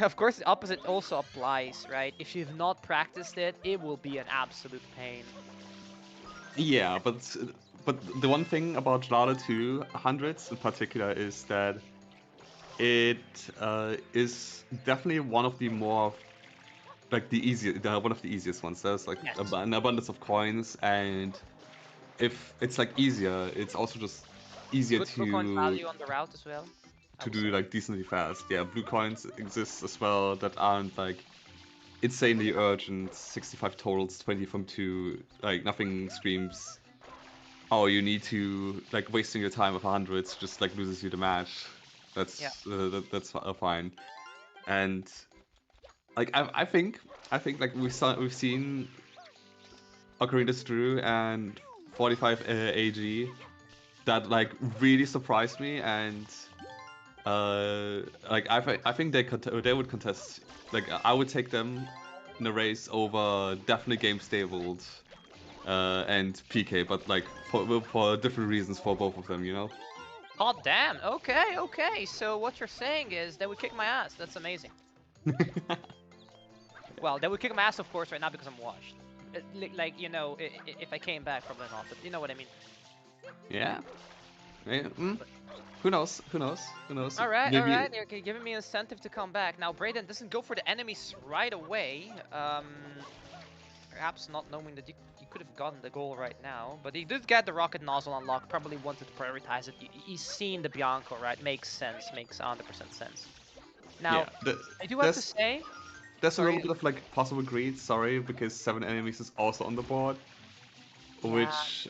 Speaker 1: of course, the opposite also applies, right? If you've not practiced it, it will be an absolute pain.
Speaker 5: Yeah, but the one thing about Gelato 200s in particular is that it is definitely one of the more like one of the easiest ones. There's like
Speaker 1: Yes.
Speaker 5: an abundance of coins, and if it's like easier, it's also just easier
Speaker 1: Good blue coin value on the route as well, I
Speaker 5: to
Speaker 1: would
Speaker 5: do
Speaker 1: say.
Speaker 5: like decently fast. Yeah, blue coins exist as well that aren't like insanely urgent. 65 totals, 20 from 2. Like nothing screams, oh, you need to like wasting your time with hundreds just like loses you the match.
Speaker 1: Yeah.
Speaker 5: That's fine. And like I think like we've seen Ocarina Drew and 45 AG that like really surprised me, and like I think they would contest, like I would take them in a race over definitely game stabled and PK, but like for different reasons for both of them, you know.
Speaker 1: God damn. Okay, okay. So what you're saying is they would kick my ass. That's amazing. Well, they would kick my ass, of course, right now because I'm washed. Like, you know, if I came back, probably not. But you know what I mean.
Speaker 5: Yeah. Yeah, who knows? Who knows? Who knows?
Speaker 1: All right, all
Speaker 5: Maybe.
Speaker 1: right. You're giving me incentive to come back. Now, Braden doesn't go for the enemies right away. Perhaps not knowing that you could have gotten the goal right now, but he did get the rocket nozzle unlocked. Probably wanted to prioritize it. He's seen the Bianco, right? Makes sense. Makes 100% sense. Now,
Speaker 5: Yeah.
Speaker 1: I do have to
Speaker 5: There's
Speaker 1: say,
Speaker 5: there's a little
Speaker 1: sorry.
Speaker 5: bit of like possible greed. Sorry, because 7 enemies is also on the board,
Speaker 1: Yeah,
Speaker 5: which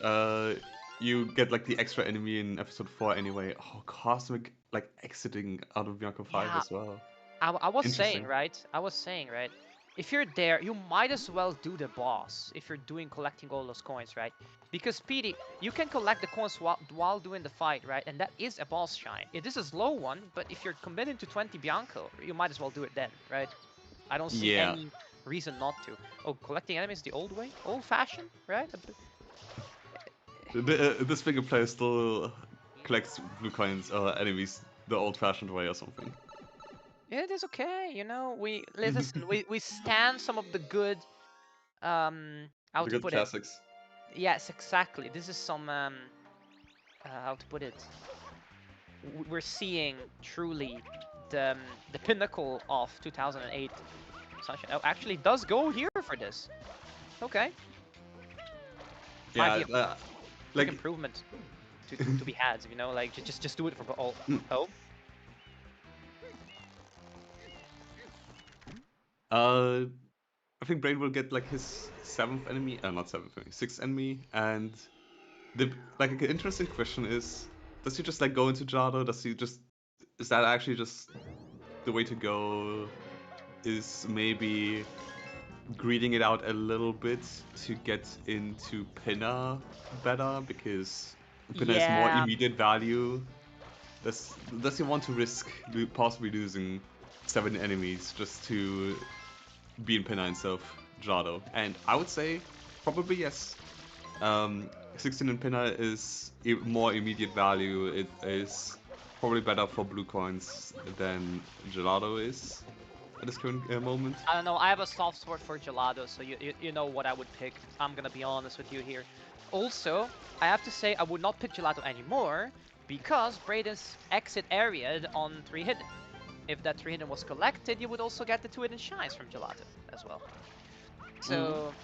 Speaker 5: you get like the extra enemy in episode 4 anyway. Oh, Cosmic like exiting out of Bianco 5
Speaker 1: yeah.
Speaker 5: as well.
Speaker 1: I was saying,
Speaker 5: Interesting.
Speaker 1: right? I was saying, right? If you're there, you might as well do the boss if you're doing collecting all those coins, right? Because Petey, you can collect the coins while doing the fight, right? And that is a boss shine. It is a slow one, but if you're committed to 20 Bianco, you might as well do it then, right? I don't see
Speaker 5: Yeah.
Speaker 1: any reason not to. Oh, collecting enemies the old way? Old-fashioned, right?
Speaker 5: This finger player still collects blue coins or enemies the old-fashioned way or something.
Speaker 1: It is okay, you know. Listen. We stand some of the good. How
Speaker 5: The
Speaker 1: to
Speaker 5: good
Speaker 1: put it?
Speaker 5: classics.
Speaker 1: Yes, exactly. This is some. How to put it? We're seeing truly the pinnacle of 2008 Sunshine. Oh, actually, does go here for this. Okay, might
Speaker 5: Yeah,
Speaker 1: be a quick
Speaker 5: like
Speaker 1: improvement to be had. You know, like just do it for all.
Speaker 5: mm,
Speaker 1: Oh,
Speaker 5: uh, I think Brain will get like his seventh enemy, not seventh enemy, sixth enemy, and the like an interesting question is, does he just like go into Jado? Is that actually just the way to go? Is maybe greeding it out a little bit to get into Pinna better because Pinna is more
Speaker 1: yeah,
Speaker 5: immediate value. Does he want to risk possibly losing 7 enemies just to be in Pinna instead of Jado? And I would say probably yes. 16 in Pinna is more immediate value. It is probably better for blue coins than Gelato is at this current moment.
Speaker 1: I don't know. I have a soft spot for Gelato, so you know what I would pick. I'm gonna be honest with you here. Also, I have to say I would not pick Gelato anymore because Braden's exit area on 3 hidden. If that 3 hidden was collected, you would also get the 2 hidden shines from Gelato as well.
Speaker 5: Mm.
Speaker 1: So,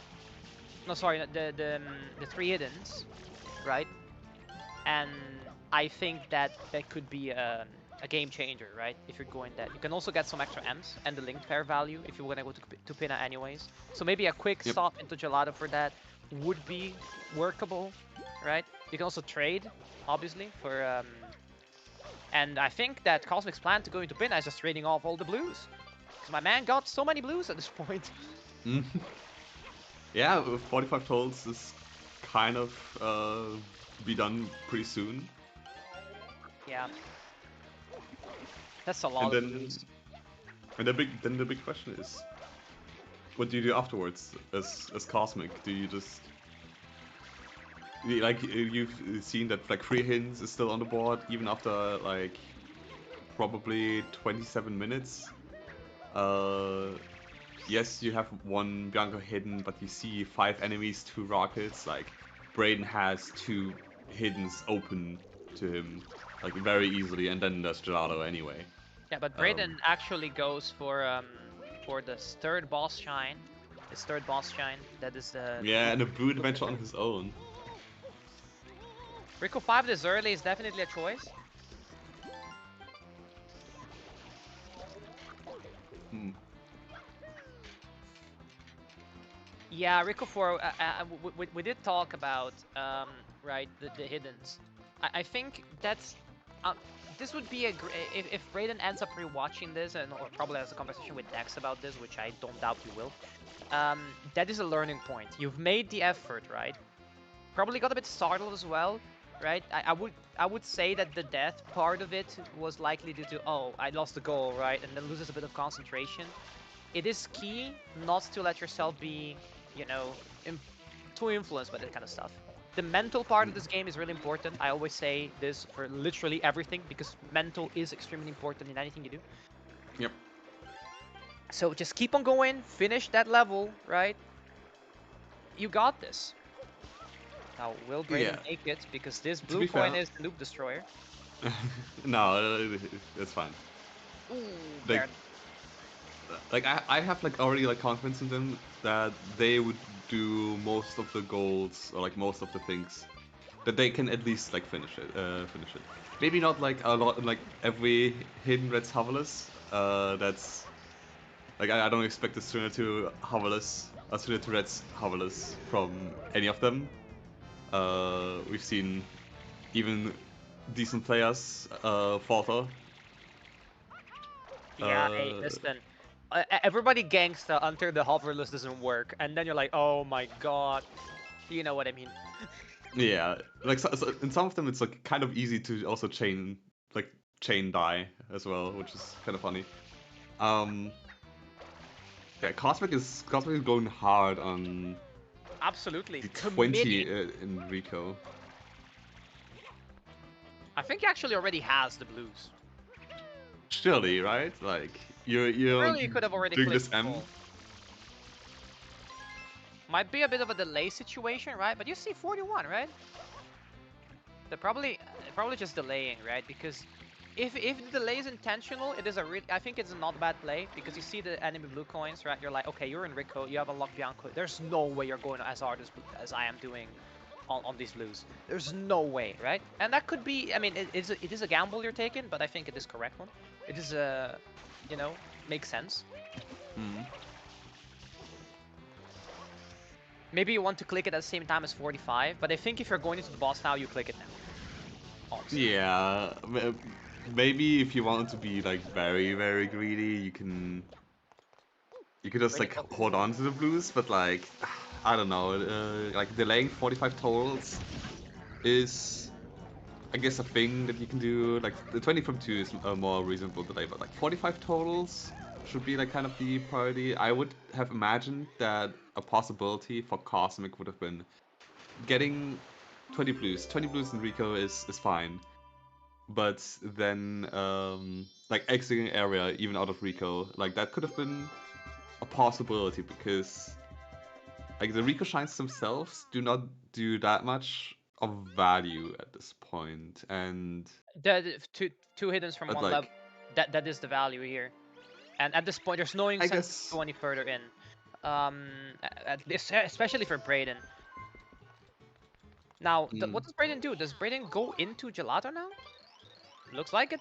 Speaker 1: no, sorry, the 3 hiddens, right? And I think that that could be a game changer, right? If you're going that, you can also get some extra M's and the link pair value if you want to go to Pinna anyways. So maybe a quick
Speaker 5: Yep.
Speaker 1: stop into Gelato for that would be workable, right? You can also trade, obviously, for and I think that Cosmic's plan to go into Pinna is just trading off all the blues, because my man got so many blues at this point.
Speaker 5: Mm. Yeah, 45 tolls is kind of be done pretty soon.
Speaker 1: Yeah, that's a
Speaker 5: And
Speaker 1: lot of
Speaker 5: then
Speaker 1: blues.
Speaker 5: the big question is, what do you do afterwards as Cosmic? Do you just like you've seen that like 3 hits is still on the board even after like probably 27 minutes? Uh, yes, you have one Bianco hidden, but you see 5 enemies, 2 rockets. Like Braden has 2 hiddens open to him like very easily, and then there's Gelato anyway.
Speaker 1: Yeah, but
Speaker 5: Um,
Speaker 1: Braden actually goes for the third boss shine. His third boss shine. That is the
Speaker 5: yeah, and a Brood Adventure on his own.
Speaker 1: Rico 5 this early is definitely a choice.
Speaker 5: Hmm.
Speaker 1: Yeah, Rico 4. We did talk about right the hiddens. I think that's this would be a if Braden ends up rewatching this and or probably has a conversation with Dex about this, which I don't doubt he will. That is a learning point. You've made the effort, right? Probably got a bit startled as well, right? I would say that the death part of it was likely due to, oh, I lost the goal, right, and then loses a bit of concentration. It is key not to let yourself be, you know, too influenced by that kind of stuff. The mental part of this game is really important. I always say this for literally everything because mental is extremely important in anything you do.
Speaker 5: Yep.
Speaker 1: So just keep on going, finish that level, right? You got this. Now, will Braden
Speaker 5: Yeah.
Speaker 1: make it? Because this
Speaker 5: To
Speaker 1: blue
Speaker 5: be
Speaker 1: coin
Speaker 5: fair,
Speaker 1: is the loop destroyer.
Speaker 5: no, it's fine.
Speaker 1: Ooh,
Speaker 5: Like,
Speaker 1: Baron.
Speaker 5: I have like already like confidence in them that they would do most of the goals or like most of the things that they can at least like finish it. Maybe not like a lot like every hidden red's hoverless. That's like I don't expect a Trinity to hoverless, a Trinity to red's hoverless from any of them. We've seen even decent players falter.
Speaker 1: Yeah, hey,
Speaker 5: Uh,
Speaker 1: listen. Everybody gangsta until the hoverless doesn't work, and then you're like, oh my god. You know what I mean?
Speaker 5: Yeah, like in some of them, it's like kind of easy to also like chain die as well, which is kind of funny. Um, yeah, Cosmic is going hard on
Speaker 1: Absolutely.
Speaker 5: the 20
Speaker 1: Committing.
Speaker 5: in Rico.
Speaker 1: I think he actually already has the blues.
Speaker 5: surely, right? Like you're
Speaker 1: Really, you could have already
Speaker 5: doing
Speaker 1: clicked
Speaker 5: this M.
Speaker 1: full. Might be a bit of a delay situation, right? But you see 41, right? They're probably just delaying, right? Because if the delay is intentional, it is a I think it's a not bad play because you see the enemy blue coins, right? You're like, okay, you're in Rico, you have unlocked Bianco. There's no way you're going as hard as I am doing on these blues. There's no way, right? And that could be. I mean, it is a gamble you're taking, but I think it is correct one. It is you know, makes sense.
Speaker 5: Mm.
Speaker 1: Maybe you want to click it at the same time as 45, but I think if you're going into the boss now, you click it now. Honestly.
Speaker 5: Yeah, maybe if you want to be like very, very greedy, you could just like
Speaker 1: Critical.
Speaker 5: hold on to the blues, but like I don't know, like delaying 45 totals is I guess a thing that you can do. Like the 20 from 2 is a more reasonable delay, but like 45 totals should be like kind of the priority. I would have imagined that a possibility for Cosmic would have been getting 20 blues. 20 blues in Rico is fine. But then like exiting area even out of Rico, like that could have been a possibility because like the Rico shines themselves do not do that much of value at this point, and
Speaker 1: Two hiddens from
Speaker 5: but
Speaker 1: one level.
Speaker 5: like
Speaker 1: That is the value here. And at this point, there's no
Speaker 5: I
Speaker 1: incentive to
Speaker 5: guess
Speaker 1: go any further in. At this, especially for Braden. Now, what does Braden do? Does Braden go into Gelato now? Looks like it.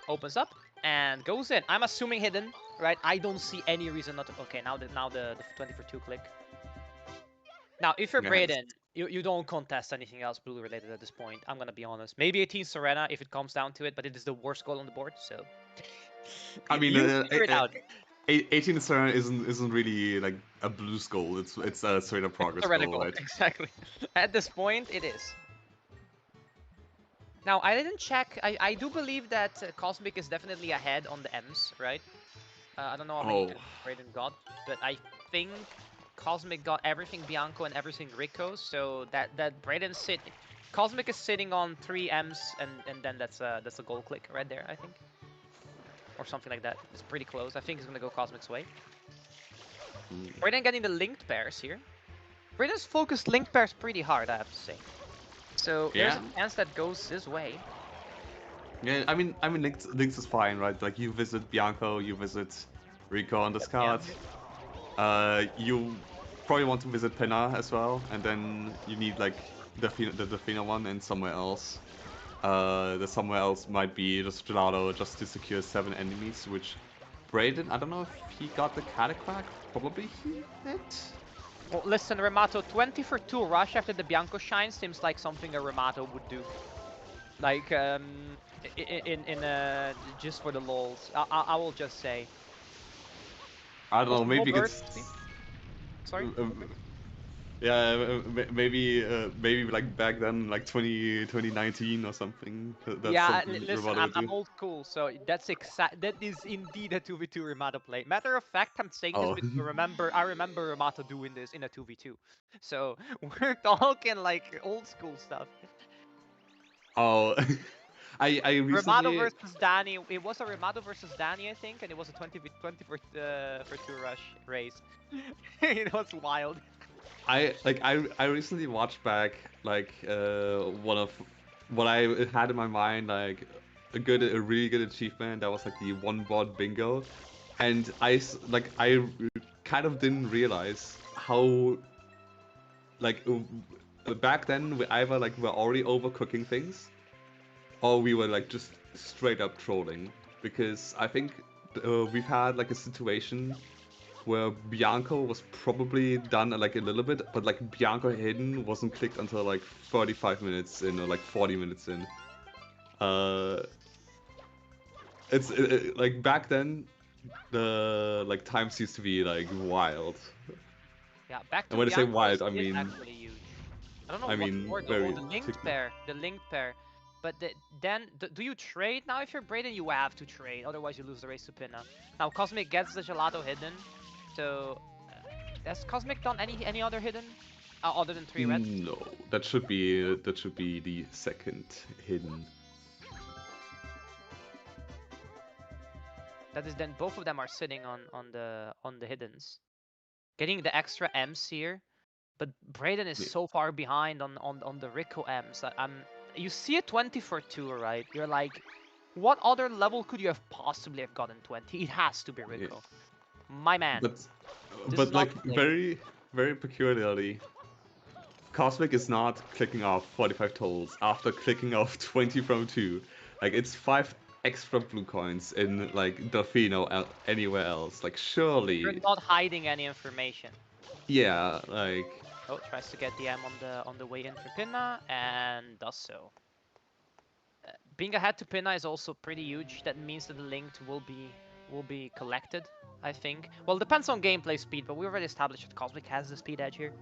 Speaker 1: Opens up and goes in. I'm assuming hidden, right? I don't see any reason not to. Okay, now the 20 for 2 click. Now, if you're
Speaker 5: yes.
Speaker 1: Braden, you don't contest anything else blue related at this point. I'm gonna be honest. Maybe 18 Serena if it comes down to it, but it is the worst goal on the board. So
Speaker 5: I mean,
Speaker 1: you figure it out.
Speaker 5: 18 Serena isn't really like a blues goal. It's a straight up progress
Speaker 1: Serena
Speaker 5: goal,
Speaker 1: goal,
Speaker 5: right?
Speaker 1: exactly. At this point, it is. Now, I didn't check. I do believe that Cosmic is definitely ahead on the M's, right? I don't know how many
Speaker 5: Oh,
Speaker 1: M's Braden got, but I think Cosmic got everything Bianco and everything Rico, so that Braden Cosmic is sitting on 3 M's, and then that's a goal click right there, I think, or something like that. It's pretty close. I think he's gonna go Cosmic's way. Braden getting the linked pairs here. Braden's focused linked pairs pretty hard, I have to say. So there's
Speaker 5: yeah.
Speaker 1: a chance that goes his way.
Speaker 5: Yeah, I mean, Links is fine, right? Like you visit Bianco, you visit Rico on this
Speaker 1: Yeah.
Speaker 5: card. You probably want to visit Pinna as well, and then you need like the Defina one and somewhere else. The somewhere else might be just Gelato just to secure 7 enemies, which Braden, I don't know if he got the Catacrack. Probably he did.
Speaker 1: Well, listen, Remato, 20 for 2 rush after the Bianco shine seems like something a Remato would do. Like, just for the lols. I will just say.
Speaker 5: I don't know,
Speaker 1: Also, no
Speaker 5: maybe
Speaker 1: burst.
Speaker 5: it's
Speaker 1: Sorry?
Speaker 5: yeah, maybe like back then, like 2019 or something. That's
Speaker 1: Yeah,
Speaker 5: something
Speaker 1: listen,
Speaker 5: Ravado would
Speaker 1: I'm
Speaker 5: do.
Speaker 1: old school, so that is indeed a 2v2 Remato play. Matter of fact, I'm saying this
Speaker 5: Oh,
Speaker 1: because I remember Remato doing this in a 2v2. So we're talking like old school stuff.
Speaker 5: oh, I
Speaker 1: Remato
Speaker 5: recently
Speaker 1: versus Danny. It was a Remato versus Danny, I think, and it was a 20 for 2 rush race. It was wild.
Speaker 5: I recently watched back like one of what I had in my mind like a really good achievement that was like the one board bingo, and I kind of didn't realize how like back then we either like were already overcooking things or we were like just straight up trolling because I think we've had like a situation where Bianco was probably done like a little bit, but like Bianco hidden wasn't clicked until like 35 minutes in or like 40 minutes in. Uh, like back then, the like times used to be like wild.
Speaker 1: Yeah, back
Speaker 5: And
Speaker 1: to
Speaker 5: when I say
Speaker 1: Bianco's
Speaker 5: wild,
Speaker 1: is actually huge. I don't know
Speaker 5: I
Speaker 1: what
Speaker 5: mean
Speaker 1: for though. Oh,
Speaker 5: very
Speaker 1: the linked
Speaker 5: technical.
Speaker 1: pair. The linked pair. But then, do you trade now? If you're Braden, you have to trade. Otherwise, you lose the race to Pinna. Now, Cosmic gets the Gelato hidden. So, has Cosmic done any other hidden? Other than 3 reds?
Speaker 5: No, that should be the second hidden.
Speaker 1: That is, then both of them are sitting on the hiddens, getting the extra M's here. But Braden is so far behind on the Rico M's that you see a 20 for 2, right? You're like, what other level could you have possibly have gotten 20? It has to be Rico.
Speaker 5: Yeah.
Speaker 1: My man.
Speaker 5: But like very peculiarly, Cosmic is not clicking off 45 tolls after clicking off 20 from 2. Like, it's 5 extra blue coins in like Delfino anywhere else. Like, surely.
Speaker 1: You're not hiding any information.
Speaker 5: Yeah, like.
Speaker 1: Oh, tries to get the M on the way in for Pinna and does so. Being ahead to Pinna is also pretty huge. That means that the linked will be collected, I think. Well, it depends on gameplay speed, but we already established that Cosmic has the speed edge here.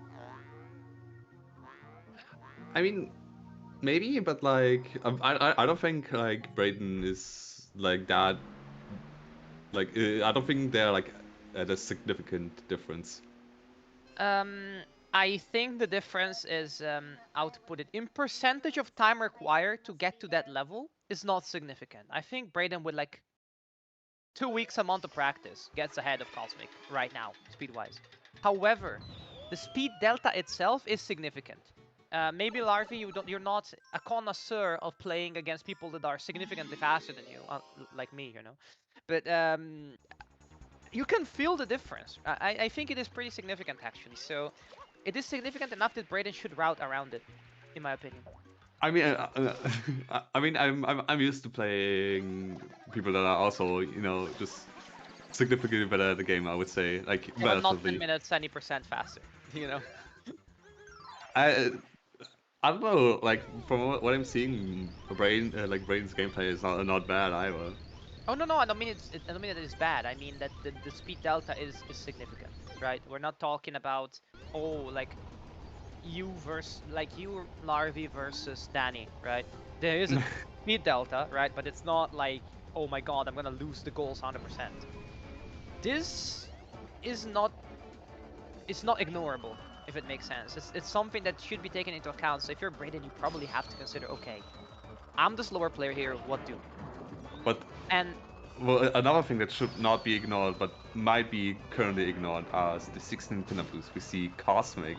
Speaker 5: I mean, maybe, but like, I don't think like Braden is like that. Like, I don't think they're like at a significant difference.
Speaker 1: I think the difference is, how to put it, in percentage of time required to get to that level is not significant. I think Braden with like 2 weeks, a month of practice gets ahead of Cosmic right now, speed-wise. However, the speed delta itself is significant. Maybe Larvi, you're not a connoisseur of playing against people that are significantly faster than you, like me, you know. But you can feel the difference. I think it is pretty significant actually. So it is significant enough that Braden should route around it, in my opinion.
Speaker 5: I mean, I mean, I'm used to playing people that are also, you know, just significantly better at the game. I would say, like,
Speaker 1: Yeah, but not 10
Speaker 5: relatively.
Speaker 1: minutes, 20% faster. You know.
Speaker 5: I I don't know. Like, from what I'm seeing, Braden's gameplay is not bad either.
Speaker 1: Oh no, I don't mean I don't mean that it's bad. I mean that the speed delta is significant, right? We're not talking about, oh, like you Larvi versus Danny, right? There is a speed delta, right? But it's not like, oh my god, I'm gonna lose the goals 100%. This is not, it's not ignorable, if it makes sense. It's something that should be taken into account. So if you're Braden, you probably have to consider, okay, I'm the slower player here, what do?
Speaker 5: But
Speaker 1: And
Speaker 5: well, another thing that should not be ignored, but might be currently ignored, are the 16 pinner boosts. We see Cosmic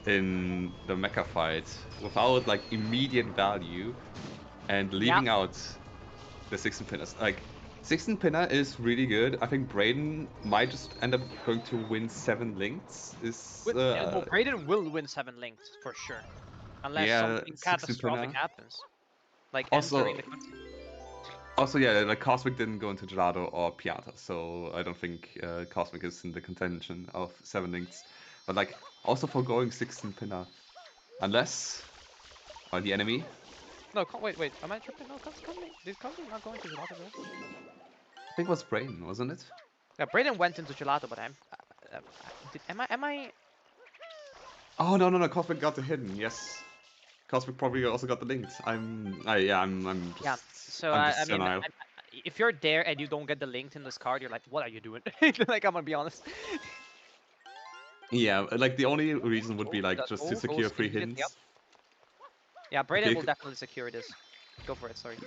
Speaker 5: in the mecha fight without like immediate value and leaving out the 16 pinners. Like, 16 pinner is really good. I think Braden might just end up going to win 7 links.
Speaker 1: well, Braden will win 7 links for sure, unless something
Speaker 5: 16
Speaker 1: catastrophic
Speaker 5: pinner.
Speaker 1: happens, like
Speaker 5: Also,
Speaker 1: entering the country.
Speaker 5: Also, yeah, like Cosmic didn't go into Gelato or Piata, so I don't think Cosmic is in the contention of 7 links. But like, also for going 16 pinner, unless the enemy.
Speaker 1: No, wait, am I tripping? No, did Cosmic not go into Gelato, bro?
Speaker 5: I think it was Brain, wasn't it?
Speaker 1: Yeah, Braden went into Gelato, but am I?
Speaker 5: Oh no, Cosmic got the hidden. Yes, Cosmic probably also got the linked. I'm just.
Speaker 1: Yeah. So
Speaker 5: I'm
Speaker 1: I
Speaker 5: just
Speaker 1: mean,
Speaker 5: senile.
Speaker 1: if you're there and you don't get the linked in this card, you're like, what are you doing? Like, I'm gonna be honest.
Speaker 5: Yeah, like the only reason would be like
Speaker 1: That
Speaker 5: just to secure 3
Speaker 1: immediately up.
Speaker 5: hints.
Speaker 1: Yeah, Braden
Speaker 5: Okay,
Speaker 1: will definitely secure this. Go for it. Sorry.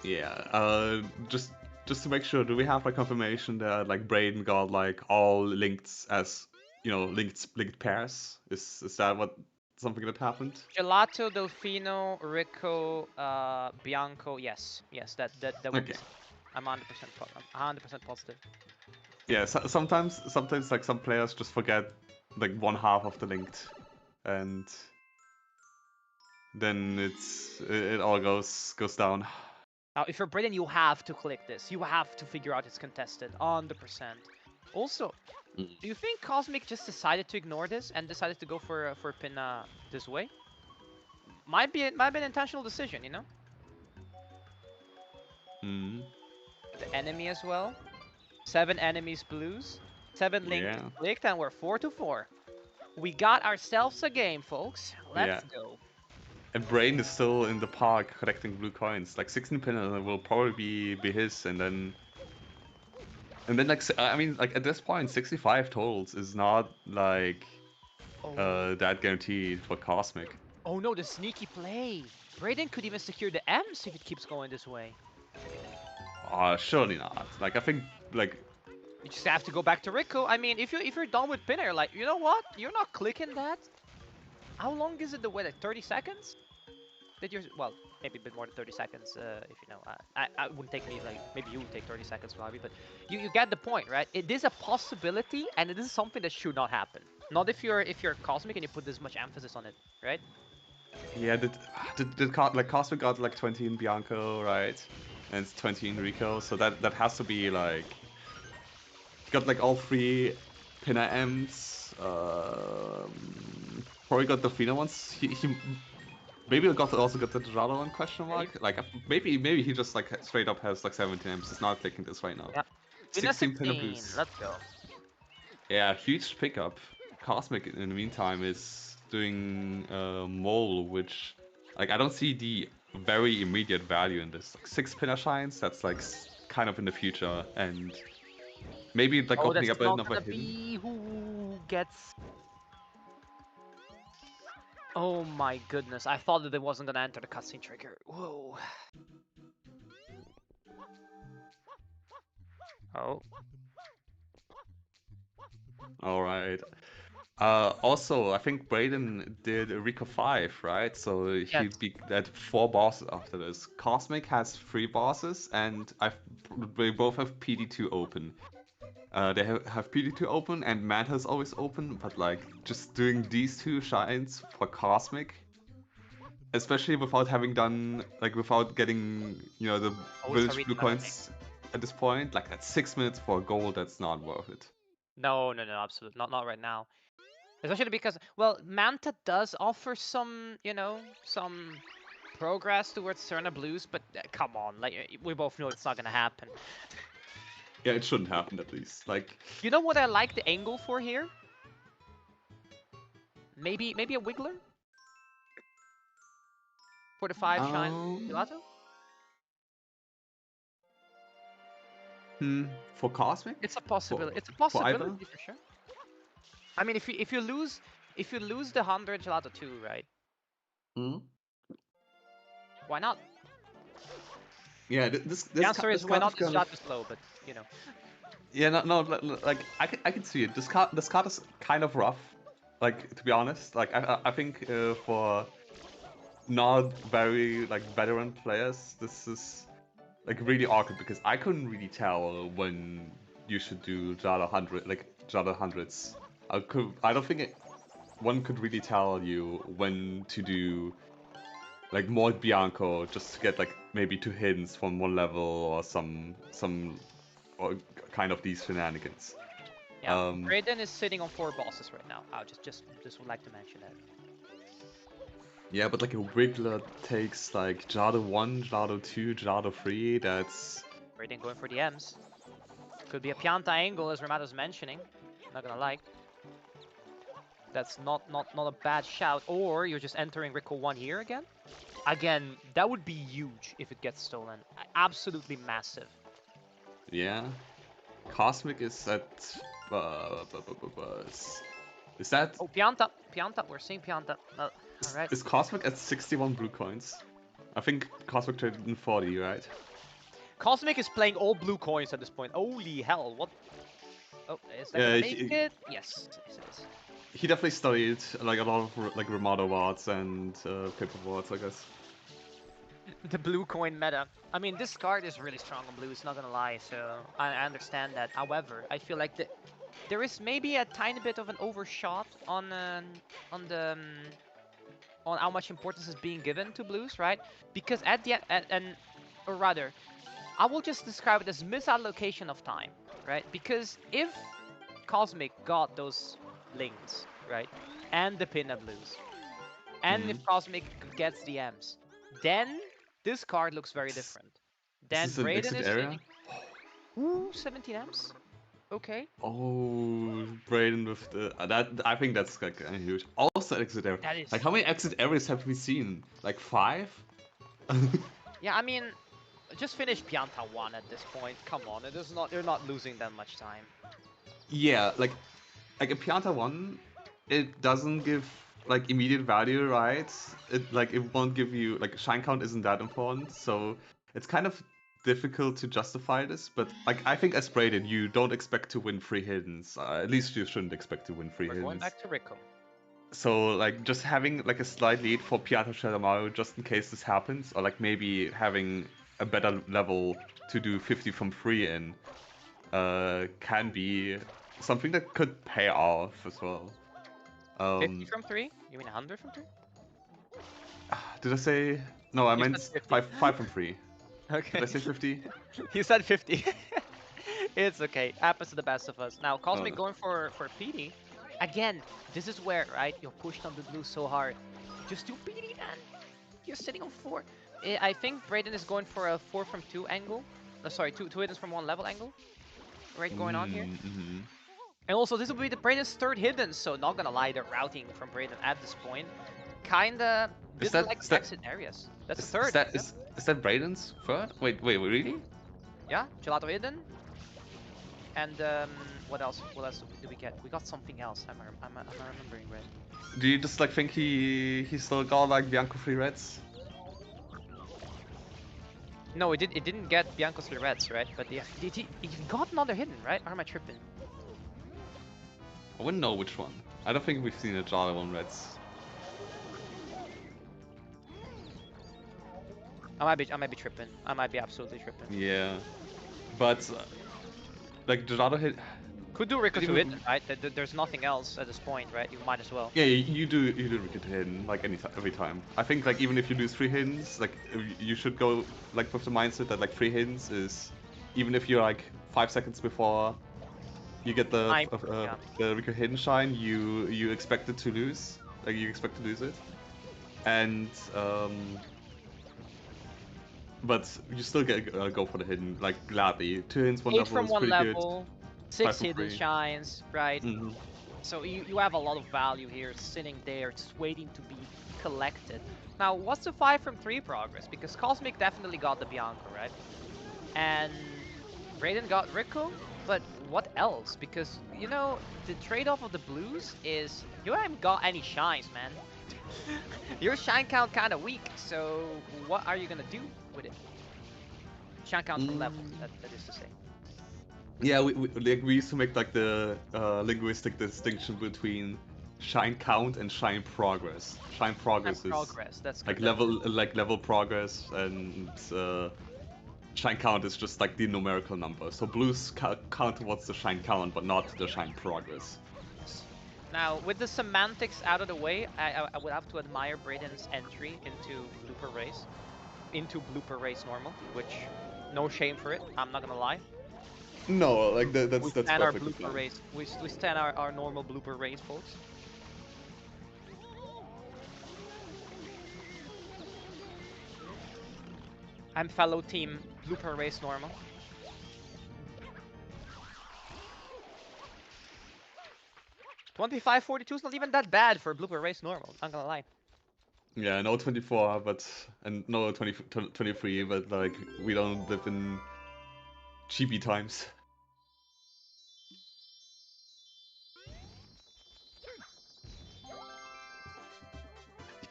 Speaker 5: Yeah, just to make sure, do we have like confirmation that like Braden got like all linked as, you know, linked pairs? Is that something that happened?
Speaker 1: Gelato, Delfino, Rico, Bianco. Yes, that would
Speaker 5: Okay.
Speaker 1: be. I'm 100% 100% positive.
Speaker 5: Yeah, sometimes like some players just forget like one half of the linked, and then it all goes down.
Speaker 1: Now, if you're Braden, you have to click this. You have to figure out it's contested, 100%. Also, do you think Cosmic just decided to ignore this and decided to go for pin this way? Might be an intentional decision, you know.
Speaker 5: Mm.
Speaker 1: The enemy as well. 7 enemies blues, 7 linked
Speaker 5: Yeah.
Speaker 1: clicked, and we're 4-4. We got ourselves a game, folks. Let's go.
Speaker 5: And Brain is still in the park collecting blue coins. Like 16 pinner will probably be his, and then like I mean, like at this point 65 totals is not like that guaranteed for Cosmic.
Speaker 1: Oh no, the sneaky play. Braden could even secure the M's if it keeps going this way.
Speaker 5: Surely not. Like I think like
Speaker 1: You just have to go back to Rico. I mean, if you're done with Pinner, like, you know what? You're not clicking that. How long is it the wait? Like 30 seconds? That you're well, maybe a bit more than 30 seconds. If you know, I wouldn't take me like maybe you would take 30 seconds, Bobby. But you get the point, right? It is a possibility, and it is something that should not happen. Not if you're Cosmic and you put this much emphasis on it, right?
Speaker 5: yeah, like Cosmic got like 20 in Bianco, right? And it's 20 in Rico, so that has to be like got like all three Pinner M's. Probably got the Fina ones. He maybe also got the Dorado one question mark.
Speaker 1: Maybe.
Speaker 5: Like maybe he just like straight up has like 17 M's. He's not clicking this right now.
Speaker 1: Yeah. Fina
Speaker 5: 16 Pinner
Speaker 1: 16.
Speaker 5: Blues.
Speaker 1: Let's go.
Speaker 5: Yeah, huge pickup. Cosmic in the meantime is doing Mole, which like I don't see the very immediate value in this. Like 6 Pinner Shines, that's like kind of in the future, and maybe like
Speaker 1: Oh,
Speaker 5: opening
Speaker 1: that's
Speaker 5: up
Speaker 1: not
Speaker 5: another
Speaker 1: gonna
Speaker 5: hidden.
Speaker 1: be who gets. Oh my goodness! I thought that it wasn't gonna enter the cutscene trigger. Whoa. Oh.
Speaker 5: All right. Also, I think Braden did Rico 5, right? So
Speaker 1: Yes.
Speaker 5: he'd be at 4 bosses after this. Cosmic has 3 bosses, and they both have PD2 open. They have PD2 open, and Manta's always open, but like just doing these 2 shines for Cosmic, especially without having done like without getting the
Speaker 1: Oh, it's
Speaker 5: village
Speaker 1: Harita
Speaker 5: blue
Speaker 1: Meta, I think.
Speaker 5: coins at this point, like at 6 minutes for a gold, that's not worth it.
Speaker 1: No, absolutely not right now. Especially because, well, Manta does offer some, some progress towards Serna Blues, but come on, like we both know it's not gonna happen.
Speaker 5: Yeah, it shouldn't happen at least. Like,
Speaker 1: You know what I like the angle for here? Maybe a Wiggler for the 5 shine gelato.
Speaker 5: For Cosmic?
Speaker 1: It's a possibility. It's a
Speaker 5: For either?
Speaker 1: possibility for sure. I mean, if you lose the 100 gelato too, right?
Speaker 5: Hmm?
Speaker 1: Why not?
Speaker 5: Yeah, this
Speaker 1: The answer
Speaker 5: this
Speaker 1: is why
Speaker 5: card is
Speaker 1: not? This
Speaker 5: kind of.
Speaker 1: gelato is slow, but you know.
Speaker 5: Yeah, no, like I can see it. This card is kind of rough. Like to be honest, like I think for not very like veteran players, this is like really awkward because I couldn't really tell when you should do Jada hundreds. I don't think one could really tell you when to do like more Bianco just to get like maybe 2 hidden from one level or some or kind of these shenanigans.
Speaker 1: Yeah, Braden is sitting on 4 bosses right now. I just would like to mention that.
Speaker 5: Yeah, but like a Wiggler takes like Jado 1, Jado 2, Jado 3, that's...
Speaker 1: Braden going for the M's. Could be a Pianta angle, as Ramada's mentioning. Not gonna lie. That's not a bad shout. Or you're just entering Rico 1 here again. Again, that would be huge if it gets stolen. Absolutely massive.
Speaker 5: Yeah. Cosmic is at... is that...
Speaker 1: Oh, Pianta. We're seeing Pianta. Alright.
Speaker 5: Is Cosmic at 61 blue coins? I think Cosmic traded in 40, right?
Speaker 1: Cosmic is playing all blue coins at this point. Holy hell, what? Oh, is that gonna make it? Yes, it is.
Speaker 5: He definitely studied like a lot of like Ramado wards and paper wards, I guess.
Speaker 1: The blue coin meta. I mean, this card is really strong on blues, not gonna lie, so I understand that. However, I feel like there is maybe a tiny bit of an overshot on how much importance is being given to blues, right? Because at the end, or rather, I will just describe it as misallocation of time, right? Because if Cosmic got those links, right, and the Pinna blues, and if Cosmic gets the M's, then this card looks very different. Then
Speaker 5: Is this an
Speaker 1: Braden
Speaker 5: exit
Speaker 1: is
Speaker 5: area?
Speaker 1: sitting. Ooh, 17 M's. Okay.
Speaker 5: Oh, Braden with the that I think that's like huge. Also exit area.
Speaker 1: That is.
Speaker 5: Like how many exit areas have we seen? Like 5?
Speaker 1: Yeah, I mean, just finish Pianta 1 at this point. Come on, you're not losing that much time.
Speaker 5: Yeah, like a Pianta 1, it doesn't give like immediate value, right? It won't give you like shine count isn't that important, so it's kind of difficult to justify this, but like I think as Braden, you don't expect to win 3 hiddens. At least you shouldn't expect to win 3
Speaker 1: We're going
Speaker 5: hiddens.
Speaker 1: back to Rico.
Speaker 5: So like just having like a slight lead for Pianta Shadamaru just in case this happens, or like maybe having a better level to do 50 from 3 in, can be something that could pay off as well.
Speaker 1: 50 from 3? You mean 100 from 3?
Speaker 5: Did I say? No, I
Speaker 1: You
Speaker 5: meant
Speaker 1: said 50.
Speaker 5: 5 from 3.
Speaker 1: Okay.
Speaker 5: Did I say 50?
Speaker 1: You said 50. It's okay. Happens to the best of us. Now, Cosmic
Speaker 5: Oh.
Speaker 1: going for PD. Again, this is where, right, you're pushed on the blue so hard. Just do PD, man. You're sitting on 4. I think Braden is going for a 4 from 2 angle. Sorry, two hiddens from 1 level angle. Right, going on here.
Speaker 5: Mm-hmm.
Speaker 1: And also, this will be the Braden's 3rd hidden, so not gonna lie, the routing from Braden at this point kinda didn't like exit areas. That's the 3rd.
Speaker 5: Is that Braden's 3rd? Wait, really?
Speaker 1: Yeah, Gelato hidden. And what else? What else do we get? We got something else. I'm not remembering right.
Speaker 5: Do you just like think he still got like Bianco 3 reds?
Speaker 1: No, it didn't get Bianco's reds, right? But he got another hidden, right? Or am I tripping?
Speaker 5: I wouldn't know which one. I don't think we've seen a Jala on reds.
Speaker 1: I might be tripping. I might be absolutely tripping.
Speaker 5: Yeah, but like Jala hit.
Speaker 1: Could do Rico to hidden, right? There's nothing else at this point, right? You might as well.
Speaker 5: Yeah, you do Rico to hidden like every time. I think like even if you lose 3 hiddens, like you should go like with the mindset that like 3 hiddens is, even if you're like 5 seconds before you get the Rico hidden shine, you expect it to lose. Like you expect to lose it, and but you still get go for the hidden like gladly. 2 hiddens, 1
Speaker 1: 8
Speaker 5: level
Speaker 1: from
Speaker 5: is
Speaker 1: 1
Speaker 5: pretty
Speaker 1: level.
Speaker 5: good.
Speaker 1: 6 hidden shines, right?
Speaker 5: Mm-hmm.
Speaker 1: So you have a lot of value here sitting there, just waiting to be collected. Now, what's the 5 from 3 progress? Because Cosmic definitely got the Bianco, right? And Braden got Rico, but what else? Because, you know, the trade-off of the blues is you haven't got any shines, man. Your shine count kind of weak, so what are you gonna do with it? Shine count per level, that is to say.
Speaker 5: Yeah, we used to make like the linguistic distinction between shine count and shine progress. Shine progress
Speaker 1: That's
Speaker 5: like
Speaker 1: good.
Speaker 5: level progress, and shine count is just like the numerical number. So blues count towards the shine count, but not the shine progress.
Speaker 1: Now, with the semantics out of the way, I would have to admire Braden's entry into Blooper Race normal, which no shame for it. I'm not gonna lie.
Speaker 5: No, like that's
Speaker 1: we stand our
Speaker 5: perfectly
Speaker 1: blooper
Speaker 5: fine.
Speaker 1: race. We stand our normal blooper race, folks. I'm fellow team blooper race normal. $25.42 is not even that bad for blooper race normal. Not gonna lie.
Speaker 5: Yeah, no 24, and no 23, but like we don't live in cheapy times.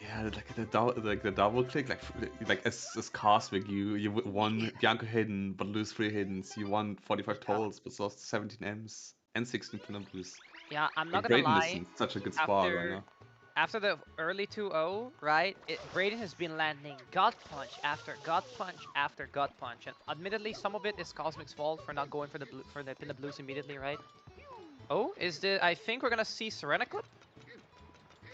Speaker 5: Yeah, like the double click, like as Cosmic, you won Bianco hidden but lose 3 hiddens. You won 45 tolls but lost 17 Ms and 16 Platinum blues.
Speaker 1: Yeah, I'm not
Speaker 5: Like,
Speaker 1: gonna
Speaker 5: Braden is
Speaker 1: lie.
Speaker 5: in such a good spot right now.
Speaker 1: After the early 2-0, right, Braden has been landing gut punch after gut punch after gut punch, and admittedly, some of it is Cosmic's fault for not going for the pin the blues immediately, right? Oh, I think we're gonna see Serena Clip?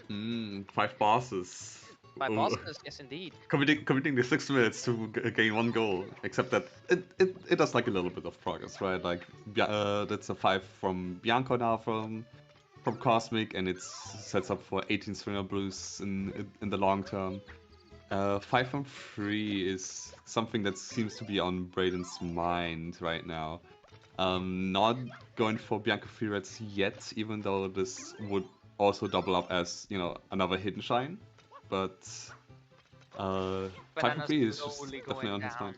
Speaker 5: 5 bosses.
Speaker 1: 5 bosses, yes indeed.
Speaker 5: Committing the 6 minutes to gain 1 goal, except that it does like a little bit of progress, right? Like that's a 5 from Bianco now from Cosmic, and it sets up for 18 Stringer Blues in the long term. 5 from 3 is something that seems to be on Braden's mind right now. Not going for Bianco 3 Reds yet, even though this would also double up as, you know, another hidden shine. But 5 from 3 is just definitely on his mind.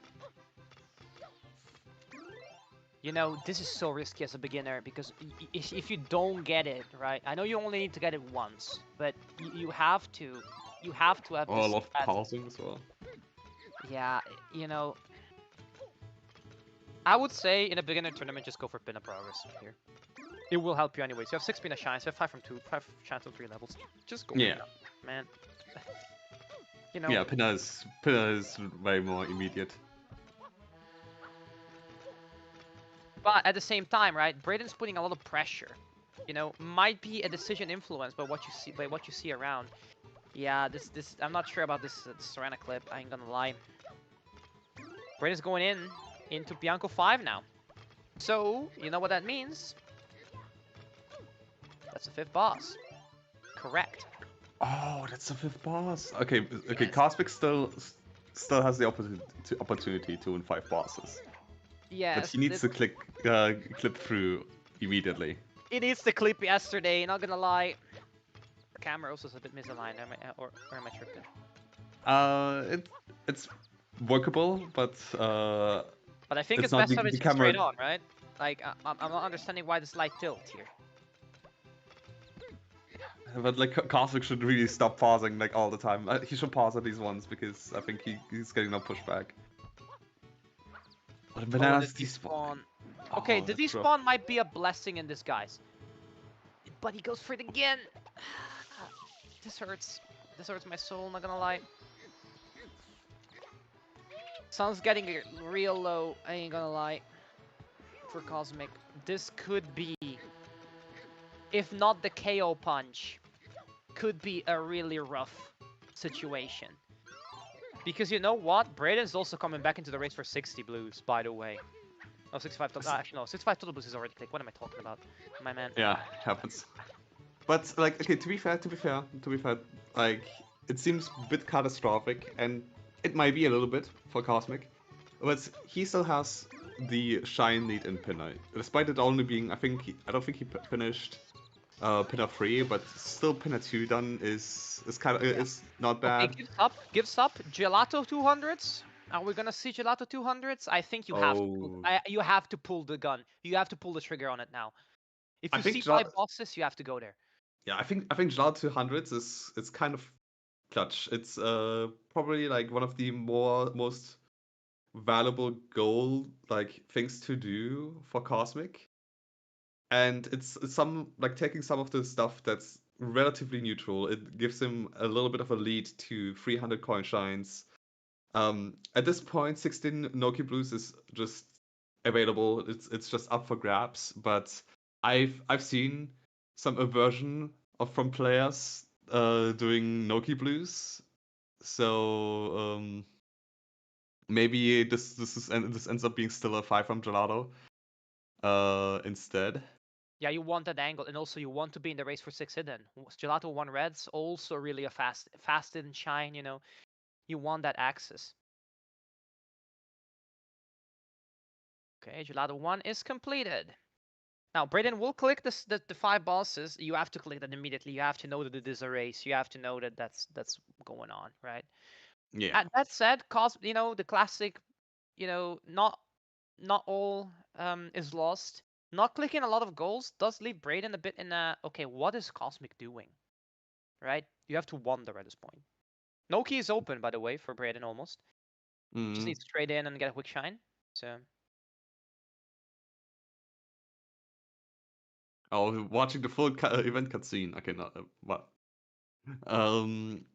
Speaker 1: You know, this is so risky as a beginner, because if you don't get it, right? I know you only need to get it once, but you have to have
Speaker 5: Oh, I love pausing as well.
Speaker 1: Yeah, you know, I would say in a beginner tournament, just go for Pin of Progress here. It will help you anyways. You have 6 Pin of Shines, you have 5 from 2, 5 chance of 3 levels. Just go for
Speaker 5: Yeah.
Speaker 1: it, man. You know,
Speaker 5: Yeah, Pinna is way more immediate.
Speaker 1: but at the same time, right? Braden's putting a lot of pressure. You know, might be a decision influenced by what you see around. Yeah, this I'm not sure about this Serena clip. I ain't gonna lie. Braden's going into Bianco 5 now. So you know what that means? That's the 5th boss. Correct.
Speaker 5: Oh, that's the 5th boss. Okay, okay.
Speaker 1: Yes.
Speaker 5: Cosmic still has the opportunity to win 5 bosses, but
Speaker 1: Yes.
Speaker 5: he needs to clip through immediately.
Speaker 1: It needs to clip yesterday. Not gonna lie. The camera also is a bit misaligned. Or am I tripping?
Speaker 5: It's workable, but
Speaker 1: But I think
Speaker 5: it's
Speaker 1: it's
Speaker 5: not
Speaker 1: best if
Speaker 5: the
Speaker 1: it's
Speaker 5: camera.
Speaker 1: straight on, right? Like I'm not understanding why the slight tilt here.
Speaker 5: But like Cosmic should really stop pausing like all the time. He should pause at least once because I think he's getting no pushback. But
Speaker 1: Oh,
Speaker 5: bananas
Speaker 1: the
Speaker 5: despawn.
Speaker 1: despawn. Okay,
Speaker 5: Oh,
Speaker 1: the
Speaker 5: that's rough.
Speaker 1: despawn might be a blessing in disguise. But he goes for it again. This hurts. This hurts my soul, not gonna lie. Sun's getting real low, I ain't gonna lie. For Cosmic. This could be, if not the KO punch, could be a really rough situation. Because you know what? Braden's also coming back into the race for 60 blues, by the way. Oh, 65 total. Actually, no. 65 total blues is already clicked. What am I talking about? My man.
Speaker 5: Yeah, happens. But like, okay, to be fair, like it seems a bit catastrophic, and it might be a little bit for Cosmic, but he still has the shine lead in Pinner, despite it only being, I don't think he finished Pinner 3, but still Pinner 2 done is kind of
Speaker 1: Yeah.
Speaker 5: is not
Speaker 1: Okay,
Speaker 5: bad.
Speaker 1: gives up. Gelato 200s. Are we gonna see Gelato 200s? I think you have to.
Speaker 5: Oh,
Speaker 1: You have to pull the gun. You have to pull the trigger on it now. If
Speaker 5: I
Speaker 1: you see
Speaker 5: think
Speaker 1: 5 bosses, you have to go there.
Speaker 5: yeah, I think Jala 200s is it's kind of clutch. It's probably like one of the most valuable goal like things to do for Cosmic. And it's some like taking some of the stuff that's relatively neutral. It gives him a little bit of a lead to 300 coin shines. At this point, 16 Noki Blues is just available. It's just up for grabs. But I've seen some aversion from players doing Noki Blues. So maybe this ends up being still a 5 from Gelato instead.
Speaker 1: Yeah, you want that angle, and also you want to be in the race for 6 hidden. Gelato 1 reds, also really a fast hidden shine, you know. You want that access. Okay, Gelato 1 is completed. Now, Braden will click the 5 bosses. You have to click that immediately. You have to know that it is a race. You have to know that that's going on, right?
Speaker 5: Yeah.
Speaker 1: That said, you know, the classic, you know, not all is lost. Not clicking a lot of goals does leave Braden a bit in a, okay, what is Cosmic doing? Right? You have to wonder at this point. No key is open, by the way, for Braden almost. Just needs to trade in and get a quick shine. So
Speaker 5: Oh, watching the full event cutscene. Okay, not what? Um.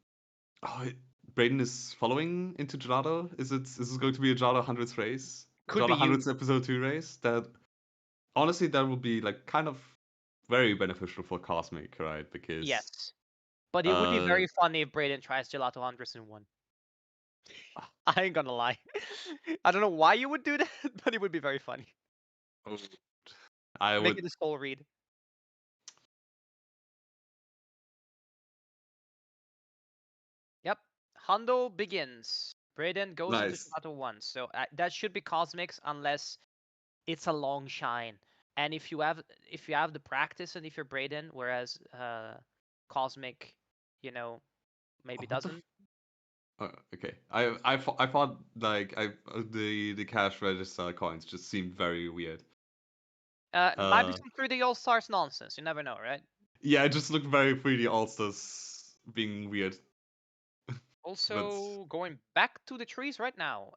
Speaker 5: Oh, Braden is following into Gelato. Is this going to be a Gelato hundreds race?
Speaker 1: could be
Speaker 5: Gelato
Speaker 1: you.
Speaker 5: hundreds episode 2 race? That honestly, that would be like kind of very beneficial for Cosmic, right? Because
Speaker 1: Yes. But it would be
Speaker 5: uh,
Speaker 1: very funny if Braden tries Gelato Hundreds in one. I ain't gonna lie. I don't know why you would do that, but it would be very funny.
Speaker 5: I
Speaker 1: Make
Speaker 5: would
Speaker 1: it a soul read. Yep. Hundo begins. Braden goes into
Speaker 5: nice.
Speaker 1: Gelato 1. So that should be Cosmic's unless it's a long shine. And if you have the practice and if you're Braden, whereas Cosmic, you know, maybe
Speaker 5: What the?
Speaker 1: doesn't.
Speaker 5: Okay. I thought like the cash register coins just seemed very weird.
Speaker 1: Might be
Speaker 5: Uh,
Speaker 1: some 3D All Stars nonsense. You never know, right?
Speaker 5: yeah, it just looked very 3D All-Stars being weird.
Speaker 1: Also, going back to the trees right now.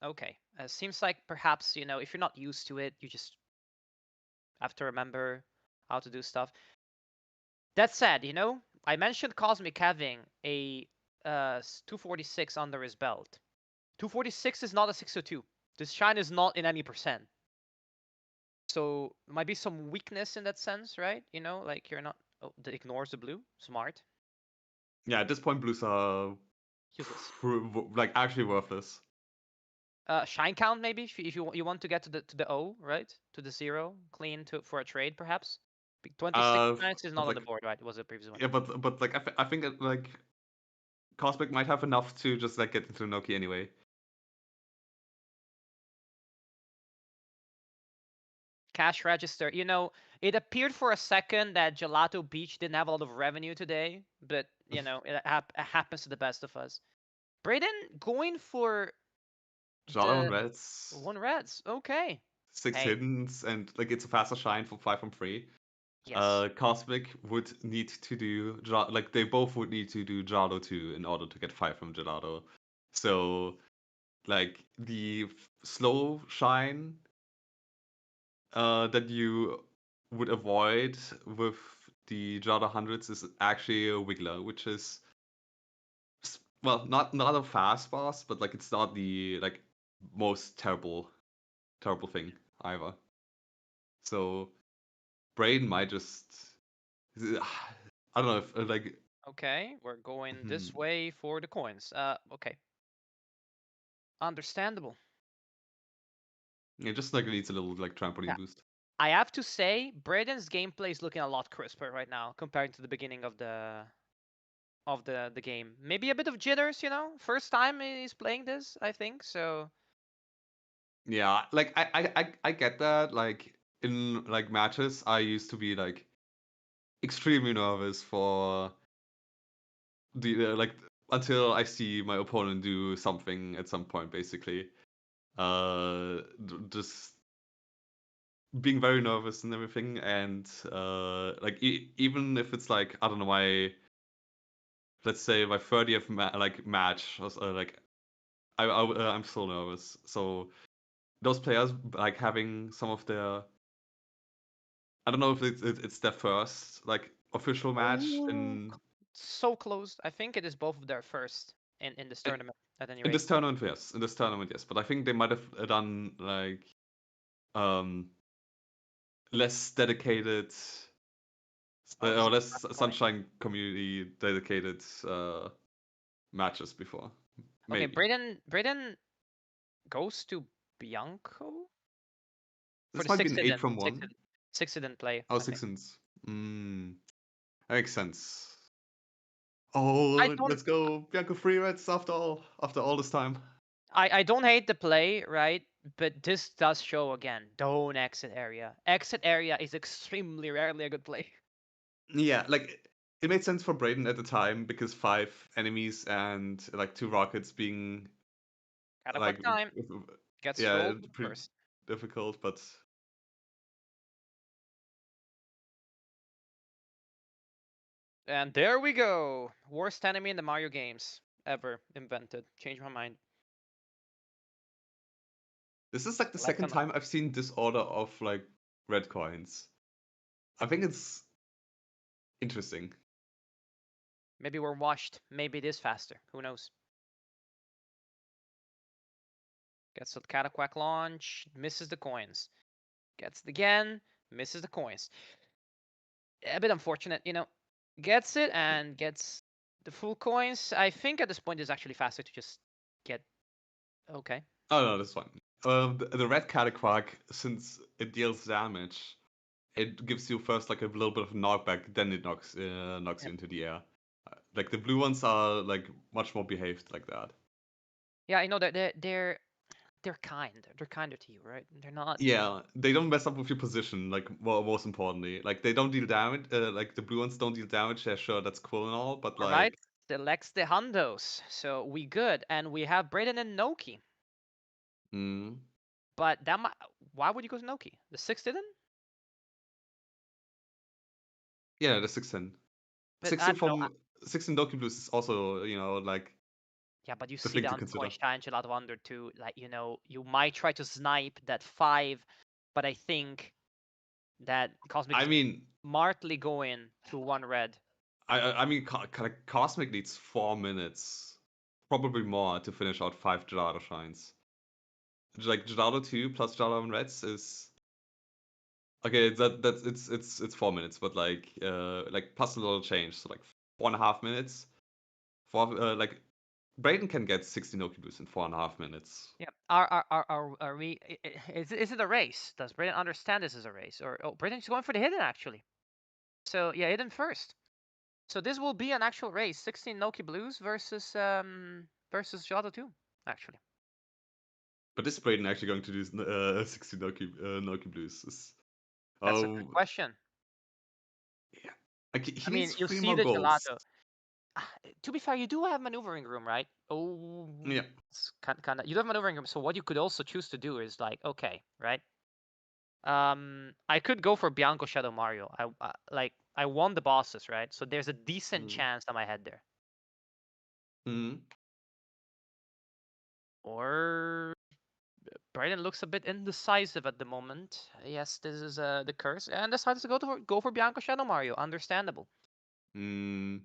Speaker 1: Okay. Seems like perhaps, if you're not used to it, you just have to remember how to do stuff. That said, I mentioned Cosmic having a 246 under his belt. 246 is not a 602. This shine is not in any percent. So might be some weakness in that sense, right? Like you're not that ignores the blue. Smart.
Speaker 5: Yeah, at this point, blues are
Speaker 1: Useless.
Speaker 5: like actually worthless.
Speaker 1: Shine count maybe if you want to get to the O, right? To the 0 clean for a trade perhaps. 26 shines is not on the board, right? It was the previous one.
Speaker 5: Yeah, but like I think like Cosmic might have enough to just like get into Noki anyway.
Speaker 1: Cash register. It appeared for a second that Gelato Beach didn't have a lot of revenue today, but it happens to the best of us. Braden going for
Speaker 5: Jala
Speaker 1: the
Speaker 5: Reds.
Speaker 1: 1 reds. Okay.
Speaker 5: 6
Speaker 1: Hey.
Speaker 5: hiddens and like it's a faster shine for 5 from 3.
Speaker 1: Yes.
Speaker 5: Cosmic would need to do like they both would need to do Jalo 2 in order to get 5 from Gelato. So like the slow shine that you would avoid with the Jada hundreds is actually a Wiggler, which is well not a fast boss, but like it's not the like most terrible thing either. So Braden might just I don't know if like
Speaker 1: Okay, we're going this way for the coins. Okay. Understandable.
Speaker 5: it just like needs a little like trampoline boost.
Speaker 1: I have to say, Braden's gameplay is looking a lot crisper right now compared to the beginning of the game. Maybe a bit of jitters, First time he's playing this, I think. So
Speaker 5: Yeah, like I get that. Like in like matches, I used to be like extremely nervous for the like until I see my opponent do something at some point, basically. Just being very nervous and everything, and like even if it's like I don't know let's say my 30th match, or like I'm so nervous. So those players like having some of their I don't know if it's their first like official match in
Speaker 1: so close. I think it is both of their first in this tournament at any
Speaker 5: in
Speaker 1: rate.
Speaker 5: this tournament, yes. In this tournament, yes. But I think they might have done like um less dedicated or less Sunshine community dedicated matches before.
Speaker 1: Okay,
Speaker 5: Maybe.
Speaker 1: Braden goes to Bianco for
Speaker 5: This
Speaker 1: the
Speaker 5: might be
Speaker 1: sixth
Speaker 5: an 8
Speaker 1: hidden.
Speaker 5: from 1.
Speaker 1: Sixth hidden play.
Speaker 5: Oh,
Speaker 1: I think.
Speaker 5: 6 that makes sense.
Speaker 1: I
Speaker 5: Oh,
Speaker 1: don't
Speaker 5: let's go Bianco free reds after all this time.
Speaker 1: I don't hate the play, right? But this does show again, don't exit area. Exit area is extremely rarely a good play.
Speaker 5: Yeah, like it made sense for Braden at the time because 5 enemies and like 2 rockets being
Speaker 1: Got a
Speaker 5: like
Speaker 1: quick time. Gets
Speaker 5: yeah,
Speaker 1: trolled
Speaker 5: pretty
Speaker 1: first.
Speaker 5: difficult, but
Speaker 1: And there we go. Worst enemy in the Mario games ever invented. Change my mind.
Speaker 5: this is like the second time I've seen this order of like red coins. I think it's interesting.
Speaker 1: Maybe we're washed. Maybe it is faster. Who knows? Gets the Cataquack launch. Misses the coins. Gets it again. Misses the coins. A bit unfortunate, Gets it and gets the full coins. I think at this point it's actually faster to just get. Okay.
Speaker 5: Oh no, this one. The red Cataquack, since it deals damage, it gives you first like a little bit of knockback, then it knocks you into the air. Like the blue ones are like much more behaved like that.
Speaker 1: Yeah, I know that they're kind. They're kinder to you, right? They're not.
Speaker 5: Yeah, they don't mess up with your position. Like most importantly, like they don't deal damage. Like the blue ones don't deal damage. Yeah, sure, that's cool and all, but
Speaker 1: All
Speaker 5: like
Speaker 1: right. Selects the hundos, so we good, and we have Braden and Noki. But that might. Why would you go to Noki? The sixth didn't.
Speaker 5: yeah, the 6-10.
Speaker 1: But I
Speaker 5: 6-10
Speaker 1: don't know.
Speaker 5: from 6-10 Doki Blues is also like
Speaker 1: Yeah, but you
Speaker 5: The
Speaker 1: see
Speaker 5: thing
Speaker 1: the
Speaker 5: to
Speaker 1: ongoing
Speaker 5: consider.
Speaker 1: Shine Gelato Under too. Like, you know, you might try to snipe that 5, but I think that Cosmic
Speaker 5: I
Speaker 1: is
Speaker 5: mean,
Speaker 1: smartly going to 1 red.
Speaker 5: I mean, Cosmic needs 4 minutes, probably more, to finish out 5 Gelato shines. Like Gelato 2 plus Gelato and Reds is okay. It's 4 minutes, but like plus a little change, so like 4.5 minutes. Like Braden can get 60 Noki boosts in 4.5 minutes.
Speaker 1: Yeah. Are we? Is it a race? Does Braden understand this is a race? Or Braden's going for the hidden actually. So yeah, hidden first. So this will be an actual race. 16 Noki Blues versus Gelato 2 actually.
Speaker 5: But is Braden actually going to do 60 Noki blues?
Speaker 1: That's a good question.
Speaker 5: Yeah. Like, he
Speaker 1: I mean,
Speaker 5: needs
Speaker 1: you
Speaker 5: 3
Speaker 1: see
Speaker 5: more
Speaker 1: the
Speaker 5: goals.
Speaker 1: Gelato. To be fair, you do have maneuvering room, right? Oh,
Speaker 5: Yeah.
Speaker 1: it's kind of. You do have maneuvering room. So what you could also choose to do is like, okay, right? I could go for Bianco Shadow Mario. I won the bosses, right? So there's a decent chance that I head there.
Speaker 5: Mm.
Speaker 1: Or Brayden looks a bit indecisive at the moment. Yes, this is the curse, and decides to go for Bianco Shadow Mario. Understandable.
Speaker 5: Mm.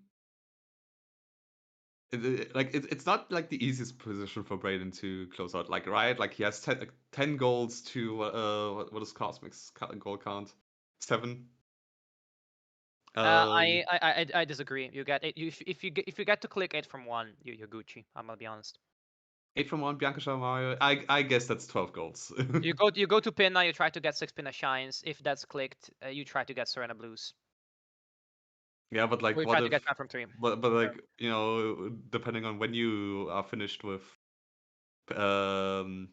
Speaker 5: It's not like the easiest position for Braden to close out. Like, right? Like, he has 10 goals to what is Cosmic's goal count? 7.
Speaker 1: I disagree. You get it. If you get to click 8 from 1, you're Gucci. I'm gonna be honest.
Speaker 5: 8 from 1, Bianca Shadow Mario. I guess that's 12 goals.
Speaker 1: You go to Pinna. You try to get 6 Pinna shines. If that's clicked, you try to get Serena Blues.
Speaker 5: Yeah, but like,
Speaker 1: We
Speaker 5: what
Speaker 1: try to
Speaker 5: if?
Speaker 1: get 5 from 3.
Speaker 5: But like, you know, depending on when you are finished with, um,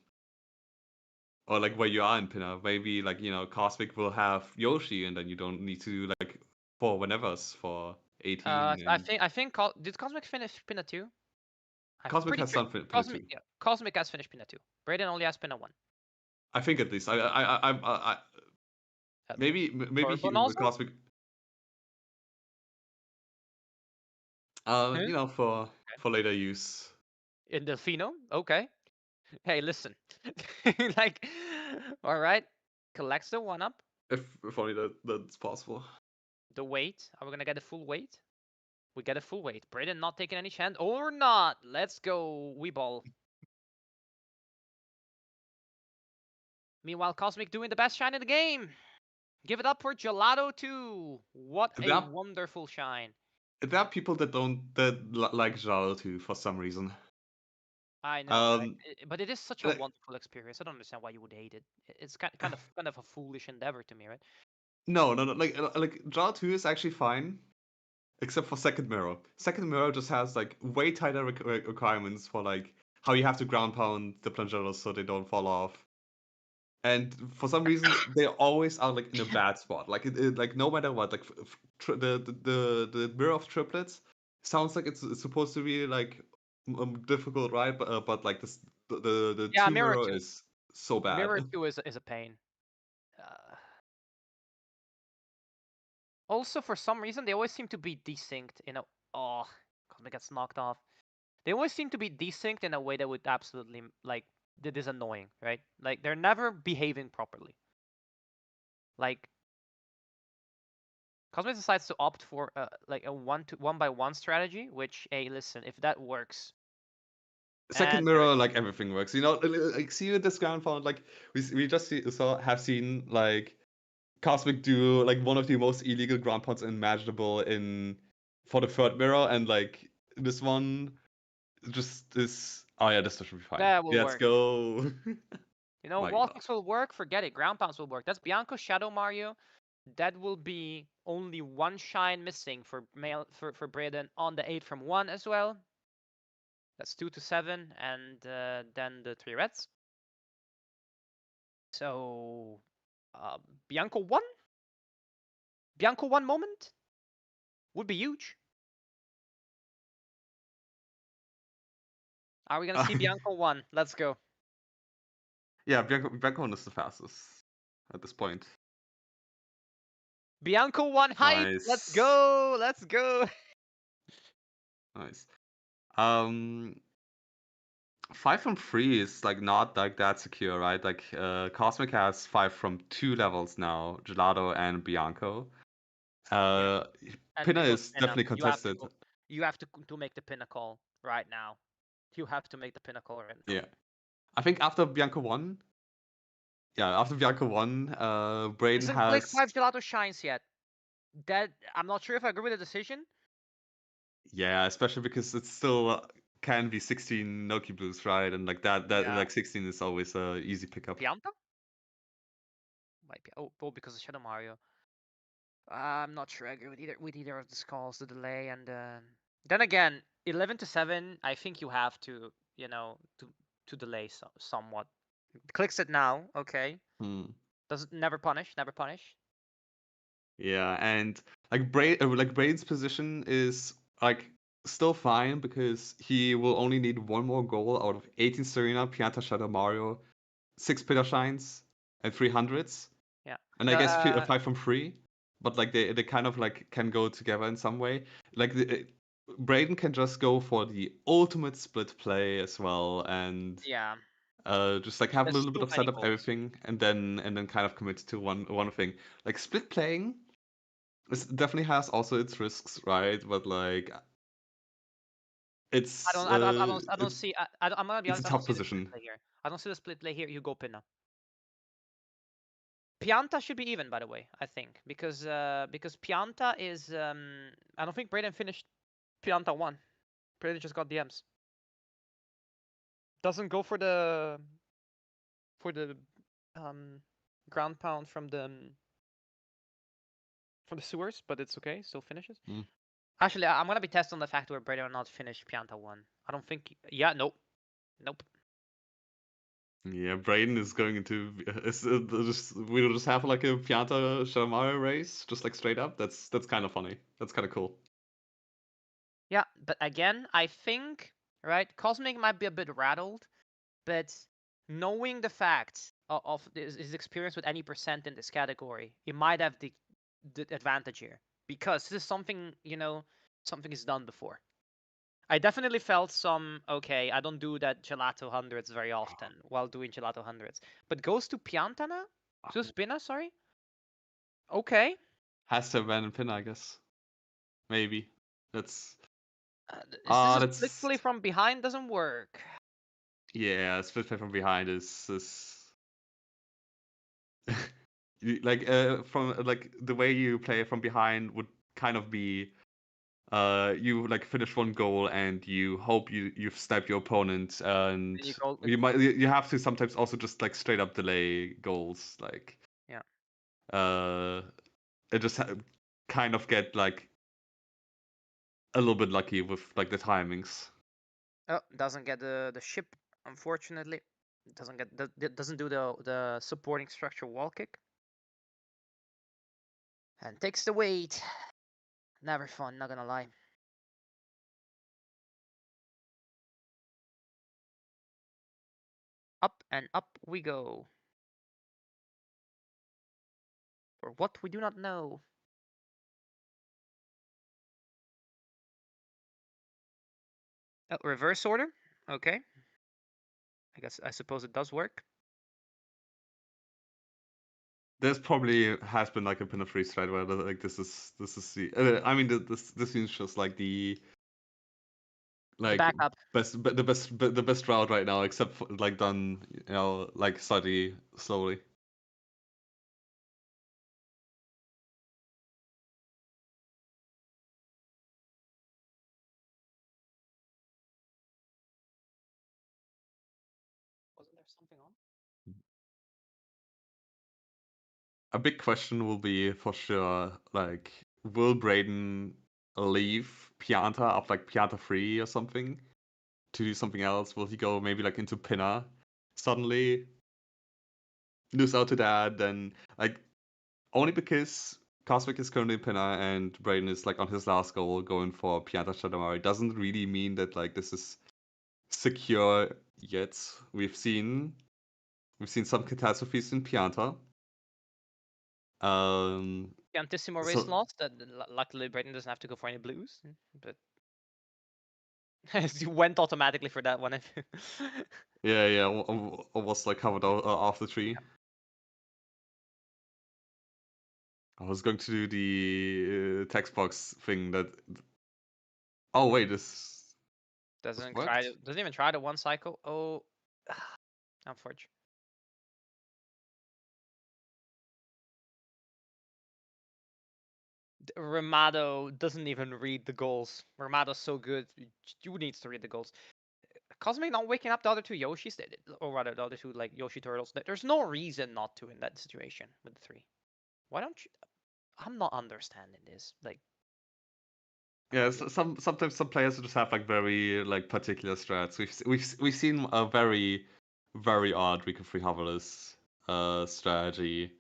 Speaker 5: or like where you are in Pinna, maybe like, you know, Cosmic will have Yoshi, and then you don't need to like 4 whenevers for 18 and
Speaker 1: I think did Cosmic finish Pinna 2? I'm
Speaker 5: Cosmic
Speaker 1: pretty
Speaker 5: has
Speaker 1: sure
Speaker 5: done Pinna
Speaker 1: Cosmic
Speaker 5: 2.
Speaker 1: yeah, Cosmic has finished Pinna 2. Brayden only has Pinna 1.
Speaker 5: I think at least maybe
Speaker 1: Turbo also?
Speaker 5: Cosmic,
Speaker 1: Huh?
Speaker 5: you know, for later use.
Speaker 1: In the Pheno? Okay. Hey, listen. Like, all right. Collects the 1-up.
Speaker 5: If only that's possible.
Speaker 1: The weight. Are we gonna get a full weight? We get a full weight. Brayden not taking any chance or not. Let's go, Weeball. Meanwhile, Cosmic doing the best shine in the game. Give it up for Gelato 2. What
Speaker 5: There
Speaker 1: a
Speaker 5: are,
Speaker 1: wonderful shine.
Speaker 5: there are people that like Jalo too for some reason.
Speaker 1: I know, right?
Speaker 5: Um,
Speaker 1: But it is such a
Speaker 5: like,
Speaker 1: wonderful experience. I don't understand why you would hate it. It's kind of a foolish endeavor to me, right?
Speaker 5: no, like Jalo 2 is actually fine, except for Second Mirror. Second Mirror just has like way tighter requirements for like how you have to ground pound the Plangelos so they don't fall off. And for some reason, they always are like in a bad spot. Like like no matter what, like the mirror of triplets sounds like it's supposed to be like difficult, right? But like the
Speaker 1: Yeah,
Speaker 5: two
Speaker 1: Mirror
Speaker 5: mirror
Speaker 1: 2.
Speaker 5: is so bad.
Speaker 1: Mirror 2 is a pain. Uh, Also, for some reason, they always seem to be desynced in a. Oh, Cosmic gets knocked off. They always seem to be desynced in a way that would absolutely like that is annoying, right? Like they're never behaving properly. Like Cosmic decides to opt for like a 1-1 strategy, which hey, listen, if that works,
Speaker 5: Second
Speaker 1: and
Speaker 5: mirror, like everything works. You know, like see with this ground pound, like we just have seen like Cosmic do like one of the most illegal ground pounds imaginable in for the third mirror, and like this one just is. Oh yeah, this should be fine.
Speaker 1: that will
Speaker 5: Yeah, let's
Speaker 1: work.
Speaker 5: go.
Speaker 1: You know,
Speaker 5: My
Speaker 1: wall
Speaker 5: God.
Speaker 1: kicks will work. Forget it. Ground pounds will work. That's Bianco Shadow Mario. That will be only 1 shine missing for Braden on the 8 from 1 as well. That's 2 to 7, and then the 3 reds. So Bianco 1? Bianco 1 moment would be huge. Are we gonna see Bianco 1? Let's go.
Speaker 5: Yeah, Bianco is the fastest at this point.
Speaker 1: Bianco 1 hype. Let's
Speaker 5: Nice.
Speaker 1: go. Let's go.
Speaker 5: Nice. Um 5 from 3 is like not like that secure, right? Like Cosmic has 5 from 2 levels now, Gelato and Bianco.
Speaker 1: Yeah. And
Speaker 5: Pinna
Speaker 1: because
Speaker 5: is
Speaker 1: Pinna,
Speaker 5: definitely contested.
Speaker 1: you have to make the pinnacle right now. You have to make the pinnacle right now.
Speaker 5: Yeah. I think after Bianco won, after Bianco won, Braden
Speaker 1: Isn't Click
Speaker 5: has
Speaker 1: 5 Gelato shines yet? That I'm not sure if I agree with the decision.
Speaker 5: yeah, especially because it still can be 16 Noki Blues, right? And like that
Speaker 1: Yeah.
Speaker 5: like 16 is always a easy pickup.
Speaker 1: Pianta? Might be. Oh, because of Shadow Mario. I'm not sure I agree with either of the calls, the delay and then again, 11-7. I think you have to to delay somewhat. Clicks it now, okay.
Speaker 5: Hmm.
Speaker 1: Does never punish, never punish.
Speaker 5: Yeah, and like Braden's position is like still fine because he will only need one more goal out of 18 Serena, Pianta, Shadow Mario, 6 Pitter Shines, and 300s.
Speaker 1: Yeah.
Speaker 5: And I guess 5 from 3. But like they kind of like can go together in some way. Like Braden can just go for the ultimate split play as well and
Speaker 1: Yeah.
Speaker 5: just like have a
Speaker 1: There's
Speaker 5: little bit
Speaker 1: too
Speaker 5: of
Speaker 1: many
Speaker 5: setup
Speaker 1: goals.
Speaker 5: everything and then kind of commit to one thing. Like split playing it definitely has also its risks, right? But like,
Speaker 1: I don't see. I'm gonna be
Speaker 5: it's a
Speaker 1: honest. I don't
Speaker 5: tough
Speaker 1: see the split
Speaker 5: position.
Speaker 1: play here. I don't see the split play here. You go Pinna. Pianta should be even, by the way. I think because Pianta is. I don't think Braden finished Pianta 1. Braden just got DMs. Doesn't go for the ground pound from the sewers, but it's okay. Still finishes.
Speaker 5: Mm.
Speaker 1: Actually, I'm gonna be testing on the fact where Braden will not finish Pianta 1. I don't think. Yeah, nope.
Speaker 5: Yeah, Braden is going into we'll just have like a Pianta Shamara race, just like straight up. That's kind of funny. That's kind of cool.
Speaker 1: Yeah, but again, I think right, Cosmic might be a bit rattled, but knowing the fact of his experience with any percent in this category, he might have the advantage here because this is something something is done before. I definitely felt some okay. I don't do that gelato hundreds very often while doing gelato hundreds, but goes to Piantana, to Spina, sorry. Okay,
Speaker 5: Has to have been Pin, I guess. Maybe. That's
Speaker 1: is this a split
Speaker 5: that's
Speaker 1: play from behind? Doesn't work.
Speaker 5: yeah, split play from behind is like from like the way you play from behind would kind of be you like finish one goal and you hope you've sniped your opponent and
Speaker 1: And you go,
Speaker 5: you have to sometimes also just like straight up delay goals like
Speaker 1: yeah.
Speaker 5: uh it just kind of get like a little bit lucky with like the timings.
Speaker 1: Oh, doesn't get the ship, unfortunately. Doesn't do the supporting structure wall kick. And takes the weight. Never fun, not gonna lie. Up and up we go. For what we do not know. Oh, reverse order? Okay. I suppose it does work.
Speaker 5: There's probably has been like a pin of freeze thread where like this is the I mean this seems just like the like
Speaker 1: Backup.
Speaker 5: the best route right now, except for, like done like slightly slowly.
Speaker 1: Wasn't there something on?
Speaker 5: A big question will be for sure like will Braden leave Pianta up like Pianta 3 or something to do something else? Will he go maybe like into Pinna suddenly? Lose out to that, then like only because Cosmic is currently Pinna and Braden is like on his last goal going for Pianta Shadamari doesn't really mean that like this is secure yet. We've seen some catastrophes in Pianta.
Speaker 1: Piantissimo race
Speaker 5: So
Speaker 1: lost. Luckily, Brighton doesn't have to go for any blues. But You went automatically for that one.
Speaker 5: Yeah. I was like covered off the tree. I was going to do the text box thing that. Oh wait, this worked.
Speaker 1: Doesn't even try the one cycle. Oh, unfortunate. Ramado doesn't even read the goals. Ramado's so good. You needs to read the goals. Cosmic not waking up the other two Yoshis, or rather the other two like Yoshi turtles. There's no reason not to in that situation with the three. Why don't you? I'm not understanding this. Like,
Speaker 5: Yeah, sometimes some players just have like very like particular strats. We've seen a very odd Week of Free Harvest strategy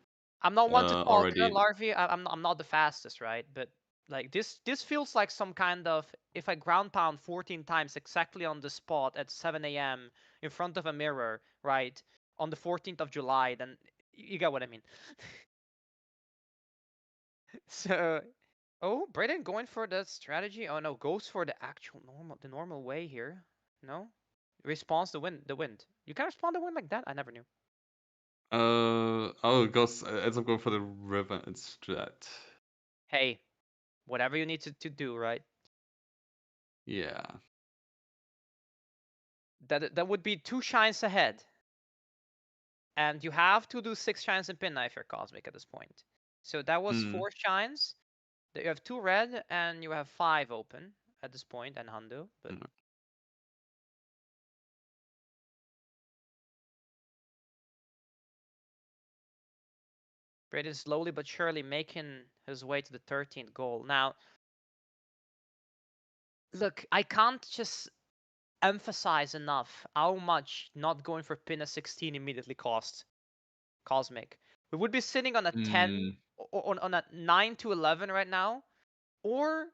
Speaker 1: I'm not one to talk,
Speaker 5: already.
Speaker 1: Larvae. I'm not the fastest, right? But like this feels like some kind of if I ground pound 14 times exactly on the spot at 7 a.m. in front of a mirror, right, on the 14th of July, then you get what I mean. So, oh, Braden going for the strategy. Oh no, goes for the actual normal way here. No, responds the wind. You can respond the wind like that. I never knew.
Speaker 5: Oh, it goes ends up going for the river instead.
Speaker 1: Hey, whatever you need to do, right?
Speaker 5: Yeah.
Speaker 1: That would be 2 shines ahead. And you have to do 6 shines in pin knife for Cosmic at this point. So that was 4 shines. You have 2 red and you have 5 open at this point and Hundo. But Braden slowly but surely making his way to the 13th goal. Now, look, I can't just emphasize enough how much not going for pin at 16 immediately cost Cosmic. We would be sitting on a 10 on a 9 to 11 right now, or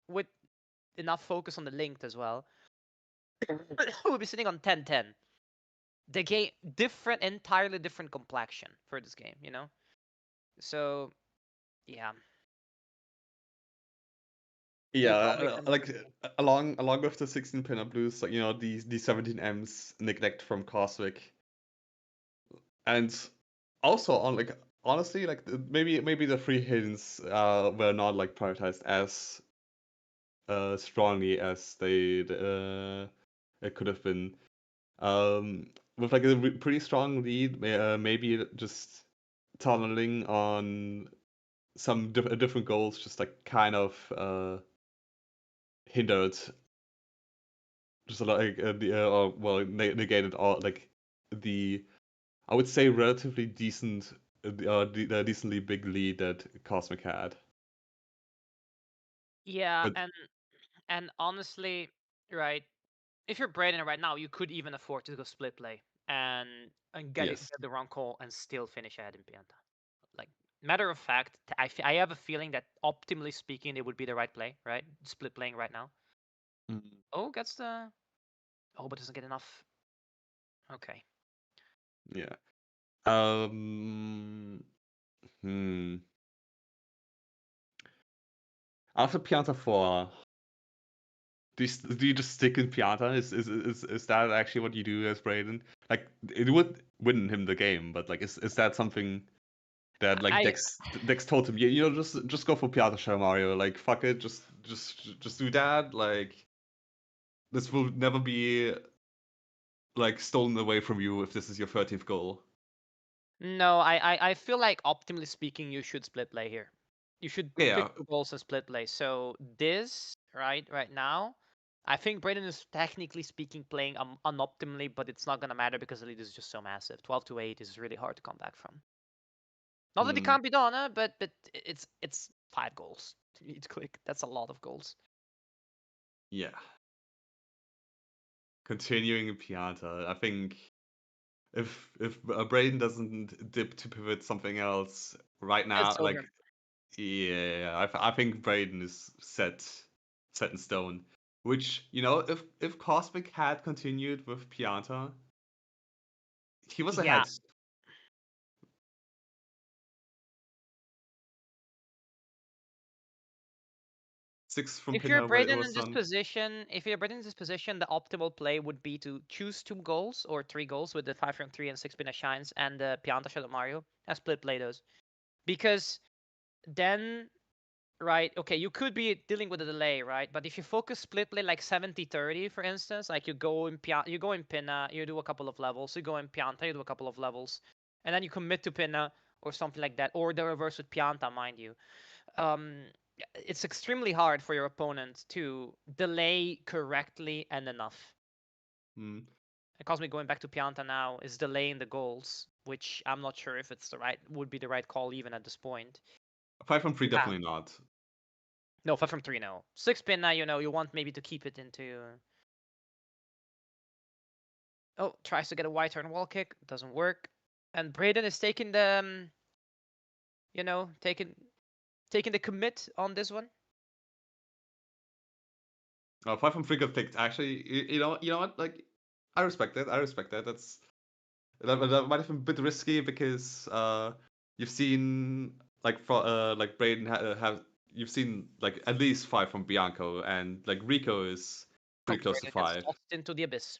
Speaker 1: with enough focus on the linked as well, we'll be sitting on 10-10. The game entirely different complexion for this game, you know. So yeah.
Speaker 5: Yeah, like along with the 16 pinup blues, like the 17 M's neglect from Cosmic, and also on like honestly like maybe the free hidden were not like prioritized as strongly as it could have been. With like a pretty strong lead, maybe just tunneling on some different goals just like kind of hindered just like or negated all like the I would say relatively decently big lead that Cosmic had.
Speaker 1: Yeah,
Speaker 5: But
Speaker 1: and honestly, right, if you're Braden right now, you could even afford to go split play and get
Speaker 5: yes.
Speaker 1: the wrong call and still finish ahead in Pianta. Like, matter of fact, I have a feeling that optimally speaking, it would be the right play, right? Split playing right now. Oh, gets the. Oh, but doesn't get enough. Okay.
Speaker 5: Yeah. Um. Hmm. After Pianta 4, do you just stick in Pianta? Is that actually what you do as Braden? Like it would win him the game, but like is that something that like
Speaker 1: I
Speaker 5: Dex told him, just go for Pianta Shell Mario, like fuck it, just do that, like this will never be like stolen away from you if this is your 13th goal.
Speaker 1: No, I feel like optimally speaking, you should split play here. You should
Speaker 5: Yeah.
Speaker 1: pick the goals and split play. So this right now, I think Braden is technically speaking playing unoptimally, but it's not gonna matter because the lead is just so massive. 12-8 is really hard to come back from. Not that it can't be done, but it's 5 goals. You need to click. That's a lot of goals.
Speaker 5: Yeah. Continuing in Pianta, I think if Braden doesn't dip to pivot something else right now,
Speaker 1: It's
Speaker 5: like
Speaker 1: over.
Speaker 5: yeah, I think Braden is set in stone. Which if Cosmic had continued with Pianta, he was
Speaker 1: Yeah,
Speaker 5: ahead. 6 from
Speaker 1: If you're
Speaker 5: Pinner
Speaker 1: Braden in
Speaker 5: was
Speaker 1: this
Speaker 5: done.
Speaker 1: position, the optimal play would be to choose 2 goals or 3 goals with the 5 from 3 and 6 Pinna Shines and the Pianta Shadow Mario and split play those. Because then, right, okay, you could be dealing with a delay, right? But if you focus split play like 70-30, for instance, like you go in Pinna, you do a couple of levels, you go in Pianta, you do a couple of levels, and then you commit to Pinna or something like that, or the reverse with Pianta, mind you. It's extremely hard for your opponent to delay correctly and enough.
Speaker 5: Hmm.
Speaker 1: And Cosmic going back to Pianta now is delaying the goals, which I'm not sure if it's would be the right call even at this point.
Speaker 5: 5 from 3, definitely not.
Speaker 1: No, 5 from 3, no. 6 pin now, you want maybe to keep it into. Oh, tries to get a wide turn wall kick, doesn't work. And Braden is taking the, taking the commit on this one.
Speaker 5: 5 from 3 got picked. Actually, you know what? Like, I respect that. That might have been a bit risky because you've seen like Braden have you've seen like at least 5 from Bianco, and like Rico is pretty close to
Speaker 1: Braden gets
Speaker 5: 5.
Speaker 1: tossed into the abyss.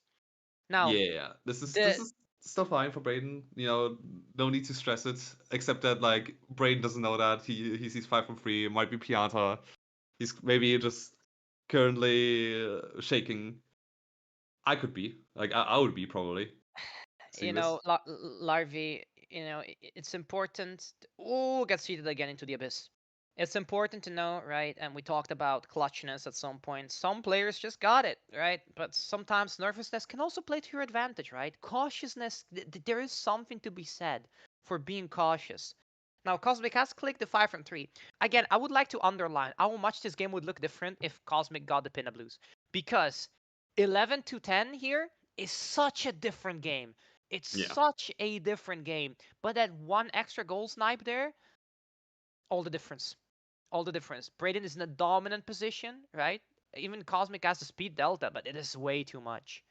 Speaker 1: Now,
Speaker 5: Yeah, this
Speaker 1: the
Speaker 5: is still fine for Braden. No need to stress it. Except that like Braden doesn't know that he sees 5 from 3. It might be Pianta. He's maybe just currently shaking. I could be I would be probably seeing this.
Speaker 1: Larvae, it's important. Oh, gets cheated again into the abyss. It's important to know, right? And we talked about clutchness at some point. Some players just got it, right? But sometimes nervousness can also play to your advantage, right? Cautiousness, there is something to be said for being cautious. Now, Cosmic has clicked the 5 from 3. Again, I would like to underline how much this game would look different if Cosmic got the Pinna Blues. Because 11 to 10 here is such a different game. It's
Speaker 5: Yeah.
Speaker 1: such a different game. But that one extra goal snipe there, all the difference. All the difference. Braden is in a dominant position, right? Even Cosmic has the speed delta, but it is way too much.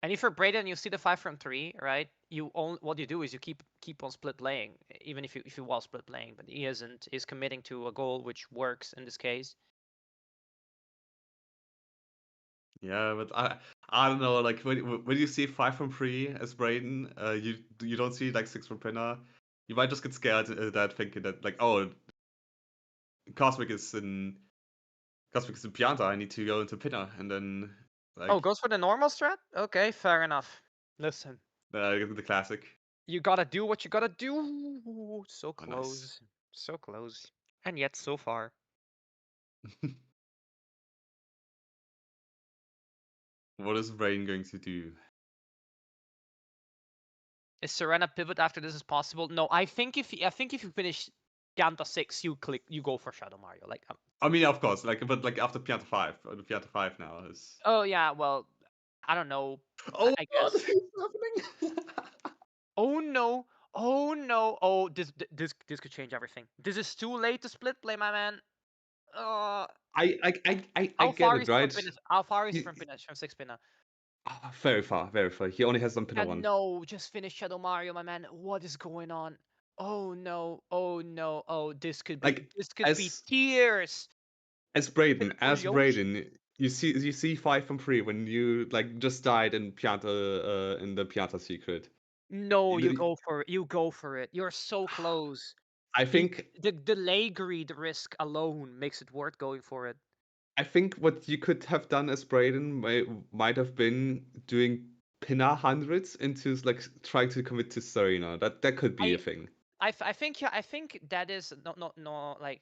Speaker 1: And if you're Braden, you see the 5 from 3, right? What you do is you keep on split playing, even if you was split playing, but he isn't. He's committing to a goal which works in this case.
Speaker 5: Yeah, but I don't know. Like when you see 5 from 3 as Braden, you don't see like 6 from Pinner. You might just get scared that thinking that like, oh, Cosmic is in Pianta. I need to go into Pinner, and then
Speaker 1: Oh,
Speaker 5: like
Speaker 1: goes for the normal strat? Okay, fair enough. Listen,
Speaker 5: the classic.
Speaker 1: you gotta do what you gotta do. So
Speaker 5: Oh, nice.
Speaker 1: close. So close. And yet so far.
Speaker 5: What is Braden going to do?
Speaker 1: Is Serena pivot after this is possible? No, I think if you finish Pianta 6, you go for Shadow Mario. Like,
Speaker 5: I mean, of course, but like after Pianta 5, the Pianta 5 now is.
Speaker 1: oh yeah, well, I don't know.
Speaker 5: Oh
Speaker 1: I
Speaker 5: God,
Speaker 1: guess.
Speaker 5: it's happening!
Speaker 1: Oh no. Oh no. Oh, this could change everything. This is too late to split play, my man. Uh,
Speaker 5: I
Speaker 1: how
Speaker 5: get
Speaker 1: far
Speaker 5: it,
Speaker 1: is he from
Speaker 5: right?
Speaker 1: Pinna? How far is he
Speaker 5: He,
Speaker 1: from Pinna? From 6 Pinna?
Speaker 5: very far, very far. He only has some Pinner
Speaker 1: Yeah,
Speaker 5: one.
Speaker 1: no, just finish Shadow Mario, my man. What is going on? Oh no. Oh no. Oh,
Speaker 5: Like
Speaker 1: this could be
Speaker 5: as
Speaker 1: tears.
Speaker 5: Braden,
Speaker 1: For the ocean.
Speaker 5: you see 5 from 3 when you like just died in Pianta in the Pianta secret.
Speaker 1: No, you
Speaker 5: You-
Speaker 1: go for it. You go for it. You're so close.
Speaker 5: I
Speaker 1: The
Speaker 5: think
Speaker 1: the delay greed risk alone makes it worth going for it.
Speaker 5: what you could have done as Braden might have been doing Pinner hundreds into like trying to commit to Serena. That could be a
Speaker 1: I
Speaker 5: thing.
Speaker 1: I think that is no like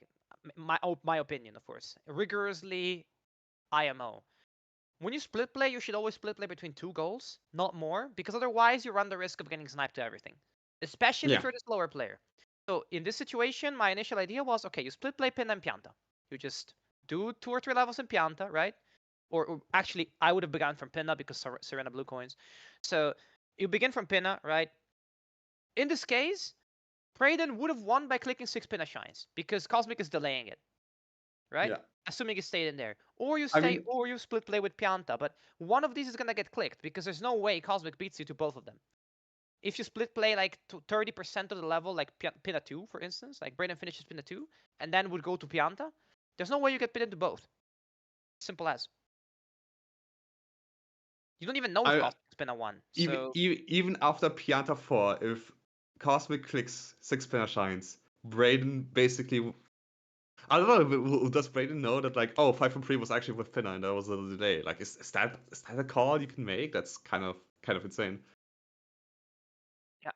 Speaker 1: my opinion, of course. Rigorously IMO. When you split play, you should always split play between 2 goals, not more, because otherwise you run the risk of getting sniped to everything, especially if
Speaker 5: Yeah.
Speaker 1: you're the slower player. So in this situation, my initial idea was, okay, you split play Pin and Pianta. You just do 2 or 3 levels in Pianta, right? Or actually, I would have begun from Pinna because Serena blue coins. So you begin from Pinna, right? In this case, Braden would have won by clicking 6 Pinna Shines because Cosmic is delaying it, right?
Speaker 5: Yeah.
Speaker 1: Assuming you stayed in there. Or you
Speaker 5: I
Speaker 1: stay,
Speaker 5: mean,
Speaker 1: or you split play with Pianta, but one of these is gonna get clicked because there's no way Cosmic beats you to both of them. if you split play like to 30% of the level, like Pina 2, for instance, like Braden finishes Pina 2, and then would go to Pianta, there's no way you get pit into both. Simple as. You don't even know if
Speaker 5: I
Speaker 1: Cosmic's Pina 1.
Speaker 5: even
Speaker 1: So
Speaker 5: even after Pianta 4, if Cosmic clicks 6 Pinner Shines, Braden basically. I don't know. Does Braden know that like, oh, 5 from 3 was actually with Pinner and there was a delay? Like, is that a call you can make? That's kind of insane.
Speaker 1: yeah.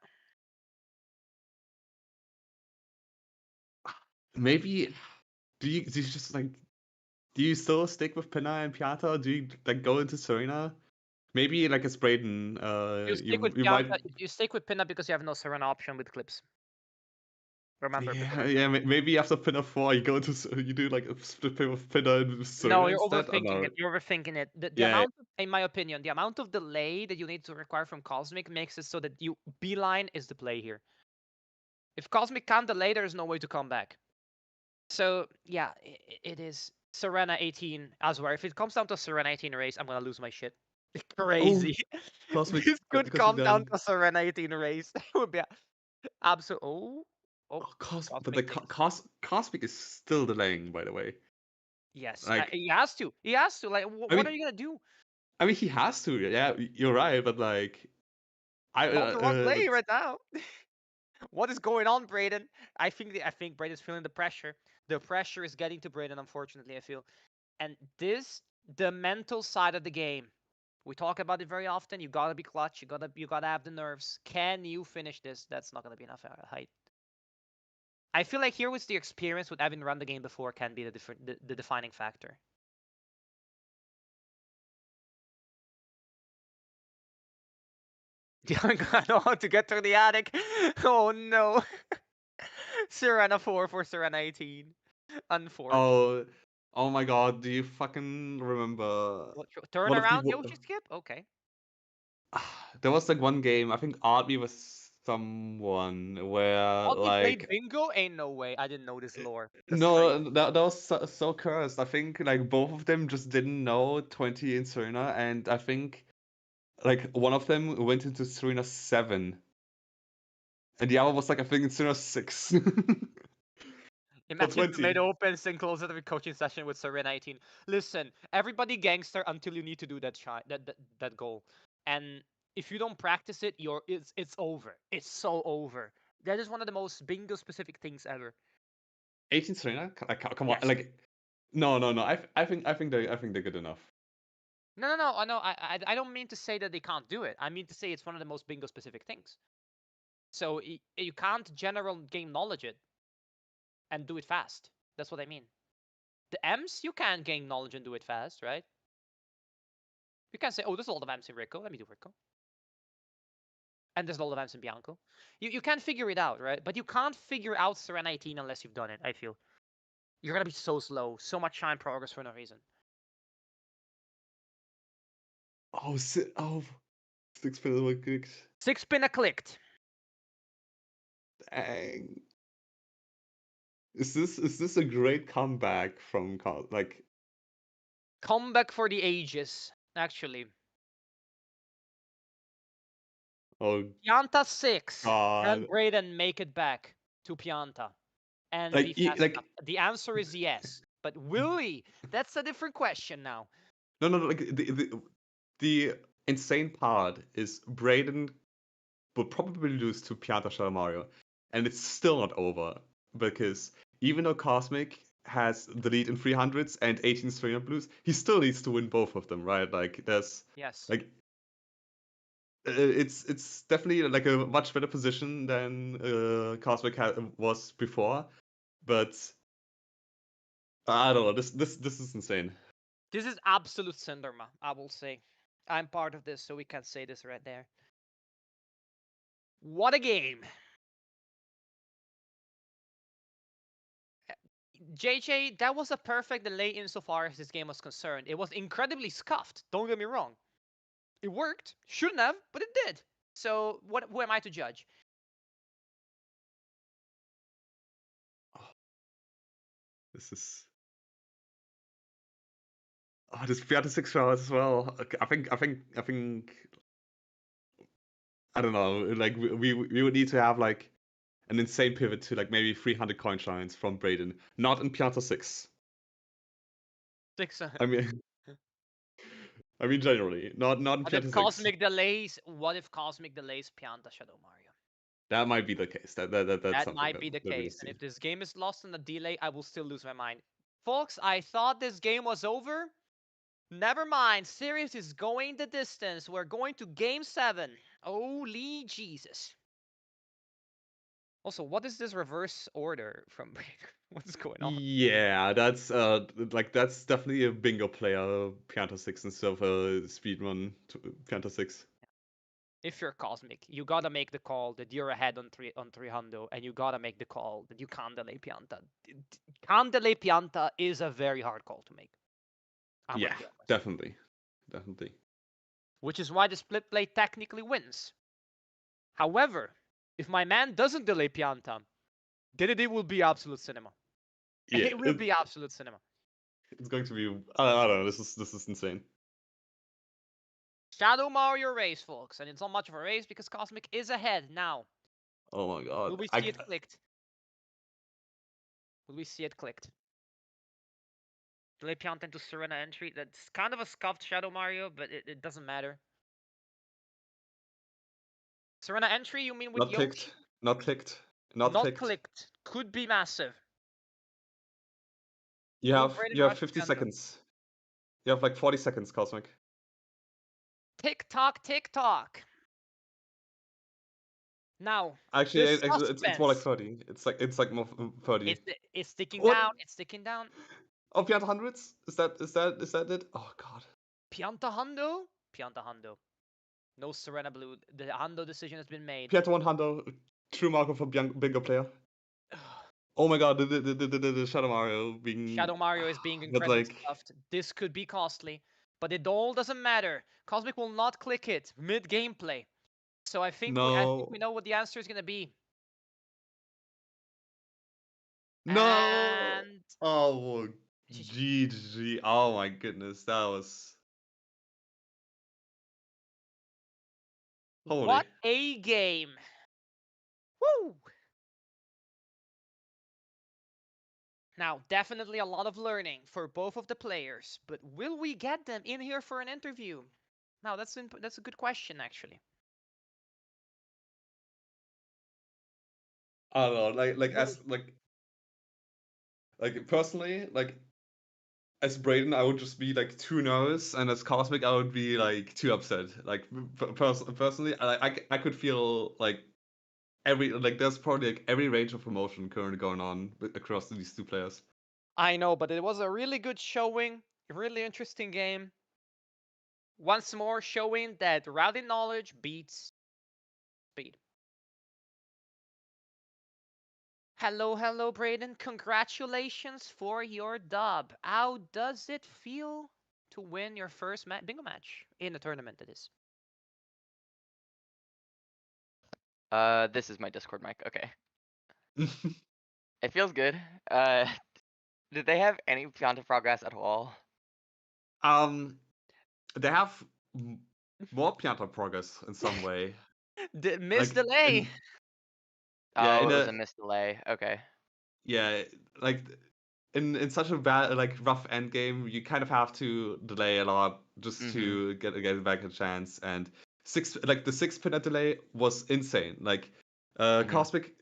Speaker 5: Maybe do you just like, do you still stick with Pinner and Pianta? Or do you like go into Serena? Maybe like it's Braden.
Speaker 1: You stick with
Speaker 5: You
Speaker 1: Pianta,
Speaker 5: might.
Speaker 1: you stick with Pina because you have no Serena option with clips. Remember,
Speaker 5: Yeah, yeah. Maybe after Pinner 4, you go into you do like a split pin with Pinner and Serena
Speaker 1: no, you're
Speaker 5: instead. Or
Speaker 1: overthinking
Speaker 5: no?
Speaker 1: it. You're overthinking it. The
Speaker 5: Yeah.
Speaker 1: amount, in my opinion, the amount of delay that you need to require from Cosmic makes it so that you beeline is the play here. If Cosmic can't delay, there's no way to come back. So yeah, it is Serena 18 as well. If it comes down to Serena 18 race, I'm gonna lose my shit. Crazy.
Speaker 5: Cosmic
Speaker 1: This could
Speaker 5: Cosmic
Speaker 1: come down
Speaker 5: then.
Speaker 1: to Serena 18 race. It would be absolute. Oh,
Speaker 5: But the
Speaker 1: Cosmic takes.
Speaker 5: Cosmic is still delaying, by the way.
Speaker 1: Yes,
Speaker 5: Like,
Speaker 1: he has to. He has to. Like,
Speaker 5: I
Speaker 1: what
Speaker 5: mean,
Speaker 1: are you gonna do?
Speaker 5: he has to. Yeah, you're right. But like,
Speaker 1: Not the wrong play
Speaker 5: that's,
Speaker 1: right now. What is going on, Braden? I think Braden's feeling the pressure. The pressure is getting to Braden, unfortunately, I feel. And the mental side of the game. We talk about it very often. You gotta be clutch. You gotta have the nerves. Can you finish this? That's not gonna be enough height. I feel like here with the experience with having run the game before can be the defining factor. I don't know how to get through the attic. Oh no. Serena 4 for Serena 18. Unfortunate.
Speaker 5: oh, oh my God. Do you fucking remember
Speaker 1: Turn
Speaker 5: one of the
Speaker 1: around Yoshi skip? Okay.
Speaker 5: there was like one game, I think Arby was someone where
Speaker 1: Oddly played
Speaker 5: like
Speaker 1: bingo? Ain't no way. I didn't know this lore. That's crazy.
Speaker 5: no, that was so cursed. I think like both of them just didn't know 20 in Serena, and I think like one of them went into Serena 7, and the other was like I think in Serena 6 for
Speaker 1: Imagine
Speaker 5: 20.
Speaker 1: tomato opens and closes every coaching session with Serena 18. Listen, everybody gangster until you need to do that goal. And if you don't practice it, it's over. It's so over. That is one of the most bingo specific things ever.
Speaker 5: 18 Serena? Come on,
Speaker 1: Yes.
Speaker 5: like no, no, no. I think they're good enough.
Speaker 1: No. I don't mean to say that they can't do it. I mean to say it's one of the most bingo specific things. So you can't general game knowledge it and do it fast. That's what I mean. The M's, you can gain knowledge and do it fast, right? You can say, oh, there's a lot of M's in Rico. Let me do Rico. And there's a lot of M's in Bianco. You can figure it out, right? But you can't figure out Serena 18 unless you've done it, I feel. You're going to be so slow. So much shine progress for no reason.
Speaker 5: Oh, 6 pinner clicked.
Speaker 1: 6 pinner clicked.
Speaker 5: Dang. Is this a great comeback from like
Speaker 1: Comeback for the ages, actually.
Speaker 5: oh
Speaker 1: Pianta 6. Can
Speaker 5: God.
Speaker 1: Braden make it back to Pianta and be
Speaker 5: Like
Speaker 1: fast
Speaker 5: like
Speaker 1: enough? The answer is yes. But will he? That's a different question now.
Speaker 5: no, like the insane part is Braden will probably lose to Pianta Mario, and it's still not over because even though Cosmic has the lead in 300s and 18 300 blues, he still needs to win both of them, right? Like there's
Speaker 1: Yes.
Speaker 5: like it's definitely like a much better position than Cosmic was before, but I don't know. This is insane.
Speaker 1: This is absolute Cinderma, I will say. I'm part of this, so we can say this right there. What a game. JJ, that was a perfect delay insofar as this game was concerned. It was incredibly scuffed, don't get me wrong. It worked. Shouldn't have, but it did. So who am I to judge?
Speaker 5: This is this 6 hours as well. I think I don't know, like we would need to have like an insane pivot to like maybe 300 coin shines from Braden, not in Pianta 6.
Speaker 1: 6.
Speaker 5: I mean, I mean generally, not in
Speaker 1: What if
Speaker 5: Pianta 6.
Speaker 1: Cosmic delays? What if Cosmic delays Pianta Shadow Mario?
Speaker 5: That might be the case. That's
Speaker 1: That
Speaker 5: something
Speaker 1: might be the
Speaker 5: that we'll
Speaker 1: case. And
Speaker 5: see.
Speaker 1: if this game is lost in a delay, I will still lose my mind. Folks, I thought this game was over. Never mind. Sirius is going the distance. We're going to game 7. Holy Jesus. Also, what is this reverse order from what's going on?
Speaker 5: Yeah, that's that's definitely a bingo player Pianta 6 instead of a speedrun Pianta 6.
Speaker 1: If you're Cosmic, you gotta make the call that you're ahead on 300, and you gotta make the call that you can't delay Pianta. Can't delay Pianta is a very hard call to make. I'm
Speaker 5: Yeah,
Speaker 1: gonna be honest.
Speaker 5: definitely. Definitely.
Speaker 1: Which is why the split play technically wins. However, if my man doesn't delay Pianta, then it will be absolute cinema.
Speaker 5: Yeah,
Speaker 1: It will be absolute cinema.
Speaker 5: it's going to be I don't know, this is insane.
Speaker 1: Shadow Mario race, folks, and it's not much of a race because Cosmic is ahead now.
Speaker 5: Oh my god.
Speaker 1: Will we see it clicked? Will we see it clicked? Delay Pianta into Serena entry. That's kind of a scuffed Shadow Mario, but it doesn't matter. Serena entry, you mean with
Speaker 5: Not
Speaker 1: Yoshi?
Speaker 5: clicked. Not clicked. Not clicked.
Speaker 1: Could be massive.
Speaker 5: You
Speaker 1: Will
Speaker 5: have
Speaker 1: Braden rush
Speaker 5: 50
Speaker 1: Pianta?
Speaker 5: seconds. You have like 40 seconds, Cosmic.
Speaker 1: Tick tock, tick tock. Now,
Speaker 5: Actually,
Speaker 1: the
Speaker 5: it's more like
Speaker 1: suspense.
Speaker 5: 30. It's like more 30.
Speaker 1: It's ticking
Speaker 5: What?
Speaker 1: down. It's ticking down.
Speaker 5: Oh, Pianta hundreds? Is that it? Oh god.
Speaker 1: Pianta Hundo? Pianta Hundo. No Serena Blue. The Hundo decision has been made.
Speaker 5: Pianta 100. True marker for bingo player. Oh my god, the Shadow Mario being.
Speaker 1: Shadow Mario is being
Speaker 5: But
Speaker 1: incredibly
Speaker 5: like.
Speaker 1: stuffed. This could be costly, but it all doesn't matter. Cosmic will not click it mid gameplay. So I think we know what the answer is gonna be.
Speaker 5: No!
Speaker 1: And
Speaker 5: Oh,
Speaker 1: GG.
Speaker 5: GG. Oh my goodness, that was. Holy.
Speaker 1: What a game! Woo! Now, definitely a lot of learning for both of the players, but will we get them in here for an interview? Now, that's a good question, actually.
Speaker 5: I don't know, like personally, like as Braden, I would just be like too nervous, and as Cosmic, I would be like too upset. Like personally, I could feel like there's probably like every range of emotion currently going on across these two players.
Speaker 1: I know, but it was a really good showing, a really interesting game. Once more showing that routing knowledge beats speed. Hello, Braden. Congratulations for your dub. How does it feel to win your first bingo match in a tournament, that is?
Speaker 6: This is my Discord mic. Okay. It feels good. Uh, did they have any Pianta progress at all?
Speaker 5: They have more Pianta progress in some way.
Speaker 1: Miss
Speaker 5: Like
Speaker 1: delay.
Speaker 5: yeah,
Speaker 6: Oh,
Speaker 5: in
Speaker 6: it was
Speaker 5: a
Speaker 6: a missed delay. Okay.
Speaker 5: yeah, like in such a bad like rough end game, you kind of have to delay a lot just to get back a chance. And the 6 minute delay was insane. Like Cosmic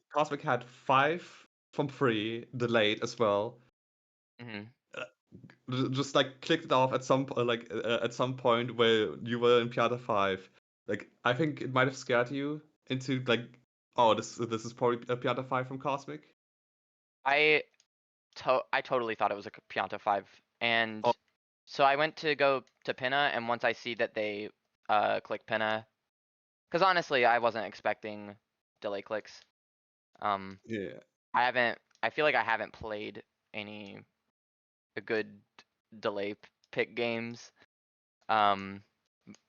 Speaker 5: had 5 from 3 delayed as well. Just like clicked it off at at some point where you were in Piata 5. Like I think it might have scared you into like, oh, this is probably a Piata 5 from Cosmic.
Speaker 6: I totally thought it was a Pianta 5, and
Speaker 5: Oh.
Speaker 6: so I went to go to Pinna, and once I see that they click Pinna, because honestly, I wasn't expecting delay clicks.
Speaker 5: Yeah.
Speaker 6: I feel like I haven't played any good delay pick games.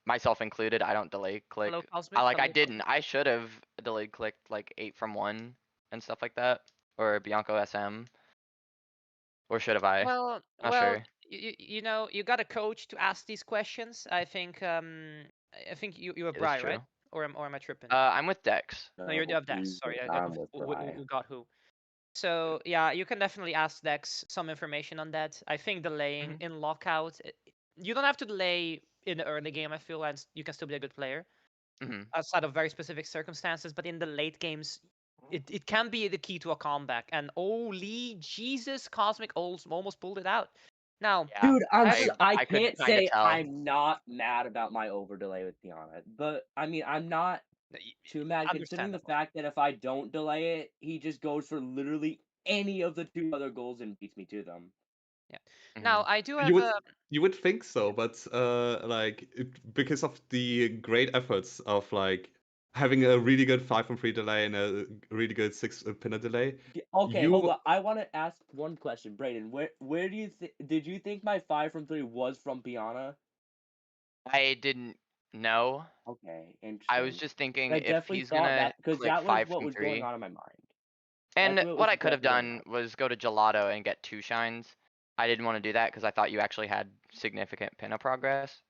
Speaker 6: Myself included, I don't delay click.
Speaker 1: Hello, Cosmic.
Speaker 6: I
Speaker 1: Hello,
Speaker 6: didn't. I should have delayed clicked like 8 from 1 and stuff like that, or Bianco SM, or should have I?
Speaker 1: Well,
Speaker 6: Not sure.
Speaker 1: you know, you got a coach to ask these questions. I think you have
Speaker 6: It is
Speaker 1: Bri,
Speaker 6: true.
Speaker 1: right? or am I tripping?
Speaker 6: I'm with Dex.
Speaker 1: No, you're
Speaker 7: No,
Speaker 1: of Dex. Sorry,
Speaker 7: I'm with
Speaker 1: who got who? So yeah, you can definitely ask Dex some information on that. I think delaying
Speaker 6: Mhm.
Speaker 1: in Lockout, you don't have to delay in the early game. I feel, and you can still be a good player
Speaker 6: Mhm.
Speaker 1: outside of very specific circumstances. But in the late games, it can be the key to a comeback. And holy Jesus, Cosmic almost pulled it out. Now,
Speaker 6: Yeah.
Speaker 7: Dude, I
Speaker 6: could
Speaker 7: can't
Speaker 6: kind of
Speaker 7: say
Speaker 6: tell.
Speaker 7: I'm not mad about my over delay with Piana, but I mean I'm not too mad considering the
Speaker 1: understandable.
Speaker 7: fact that if I don't delay it, he just goes for literally any of the 2 other goals and beats me to them.
Speaker 1: Yeah.
Speaker 6: Mhm.
Speaker 1: Now I do
Speaker 5: You
Speaker 1: have
Speaker 5: would
Speaker 1: a
Speaker 5: you would think so, but because of the great efforts of like having a really good 5-3 delay and a really good 6 pinner delay,
Speaker 7: Okay, hold
Speaker 5: you
Speaker 7: on. I want to ask one question, Braden. Where do you did you think my 5 from 3 was from Piana?
Speaker 6: I didn't know.
Speaker 7: Okay,
Speaker 6: I was
Speaker 7: interesting.
Speaker 6: just thinking
Speaker 7: I
Speaker 6: if
Speaker 7: definitely
Speaker 6: he's
Speaker 7: thought
Speaker 6: gonna
Speaker 7: that because
Speaker 6: click
Speaker 7: that was
Speaker 6: 5
Speaker 7: what
Speaker 6: from
Speaker 7: was going
Speaker 6: 3.
Speaker 7: on in my mind.
Speaker 6: And
Speaker 7: That's
Speaker 6: what I
Speaker 7: was
Speaker 6: could have
Speaker 7: definitely going on.
Speaker 6: done was go to Gelato and get 2 shines. I didn't want to do that because I thought you actually had significant pinna progress.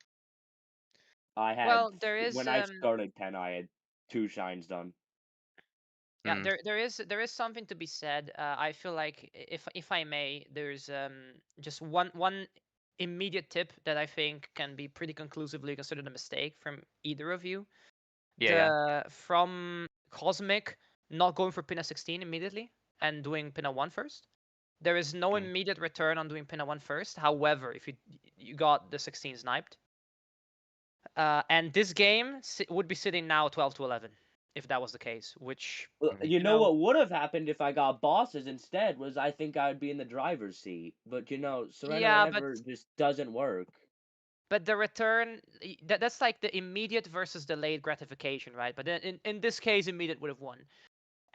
Speaker 7: I had
Speaker 1: well, there is
Speaker 7: when I started 10, I had 2 shines done.
Speaker 1: yeah,
Speaker 6: Mm.
Speaker 1: there is something to be said. I feel like if I may, there's just one immediate tip that I think can be pretty conclusively considered a mistake from either of you.
Speaker 6: Yeah.
Speaker 1: From Cosmic not going for Pinna 16 immediately and doing Pinna 1 first. There is no
Speaker 6: Mm.
Speaker 1: immediate return on doing Pinna 1 first. However, if you got the 16 sniped, and this game would be sitting now 12 to 11 if that was the case, which
Speaker 7: Well,
Speaker 6: Mhm.
Speaker 7: you know what would have happened if I got bosses instead was I think I would be in the driver's seat. But surrender
Speaker 1: yeah, but
Speaker 7: whenever just doesn't work.
Speaker 1: the return that's like the immediate versus delayed gratification, right? But then in this case, immediate would have won.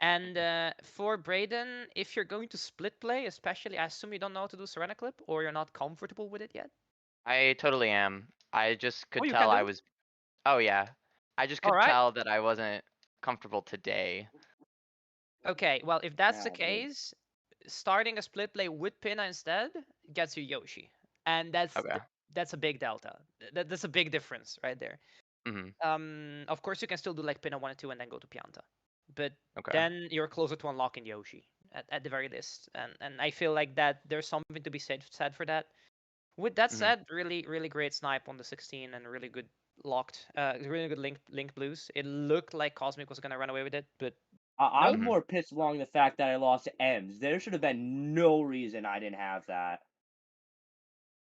Speaker 1: And for Braden, if you're going to split play, especially, I assume you don't know how to do Serena Clip or you're not comfortable with it yet.
Speaker 6: I totally am. I just
Speaker 1: Oh,
Speaker 6: could
Speaker 1: you
Speaker 6: tell
Speaker 1: can do
Speaker 6: I
Speaker 1: it?
Speaker 6: was. Oh yeah. I just
Speaker 1: All
Speaker 6: could
Speaker 1: right.
Speaker 6: tell that I wasn't comfortable today.
Speaker 1: Okay, well, if that's the
Speaker 7: Yeah, dude.
Speaker 1: case, starting a split play with Pinna instead gets you Yoshi. And
Speaker 6: Okay.
Speaker 1: that's a big delta. That's a big difference right there.
Speaker 6: Mhm.
Speaker 1: Of course, you can still do like Pinna 1 and 2 and then go to Pianta. But
Speaker 6: Okay.
Speaker 1: then you're closer to unlocking Yoshi at the very least. And I feel like that there's something to be said for that. With that
Speaker 6: Mhm.
Speaker 1: said, really great snipe on the 16 and really good locked, really good link blues. It looked like Cosmic was gonna run away with it, but
Speaker 7: I'm
Speaker 1: nope.
Speaker 6: Mhm.
Speaker 7: more pissed along the fact that I lost to M's. There should have been no reason I didn't have that.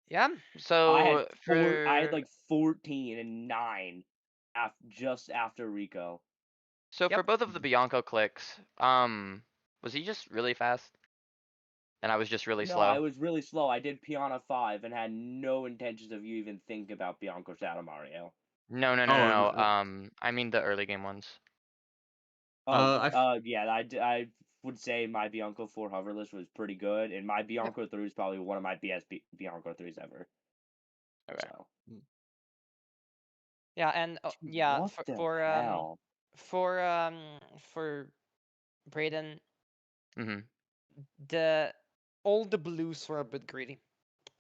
Speaker 1: Yeah.
Speaker 6: So
Speaker 7: I had
Speaker 6: for
Speaker 7: like 14 and 9 just after Rico.
Speaker 1: Yep.
Speaker 6: both of the Bianco clicks, was he just really fast? And I was just really
Speaker 7: No, I
Speaker 6: slow.
Speaker 7: was really slow. I did Piana 5 and had no intentions of you even thinking about Bianco Shadow Mario.
Speaker 6: No, no, no,
Speaker 5: oh
Speaker 6: no,
Speaker 5: and
Speaker 6: no. I mean the early game ones.
Speaker 7: Oh,
Speaker 5: I
Speaker 7: yeah, I would say my Bianco 4 hoverless was pretty good, and my
Speaker 1: Yep.
Speaker 7: Bianco 3 is probably one of my best Bianco 3s ever.
Speaker 6: Okay.
Speaker 7: So,
Speaker 1: Yeah, and
Speaker 7: dude,
Speaker 1: yeah,
Speaker 7: what the hell?
Speaker 1: for Braden,
Speaker 6: Mhm.
Speaker 1: the all the blues were a bit greedy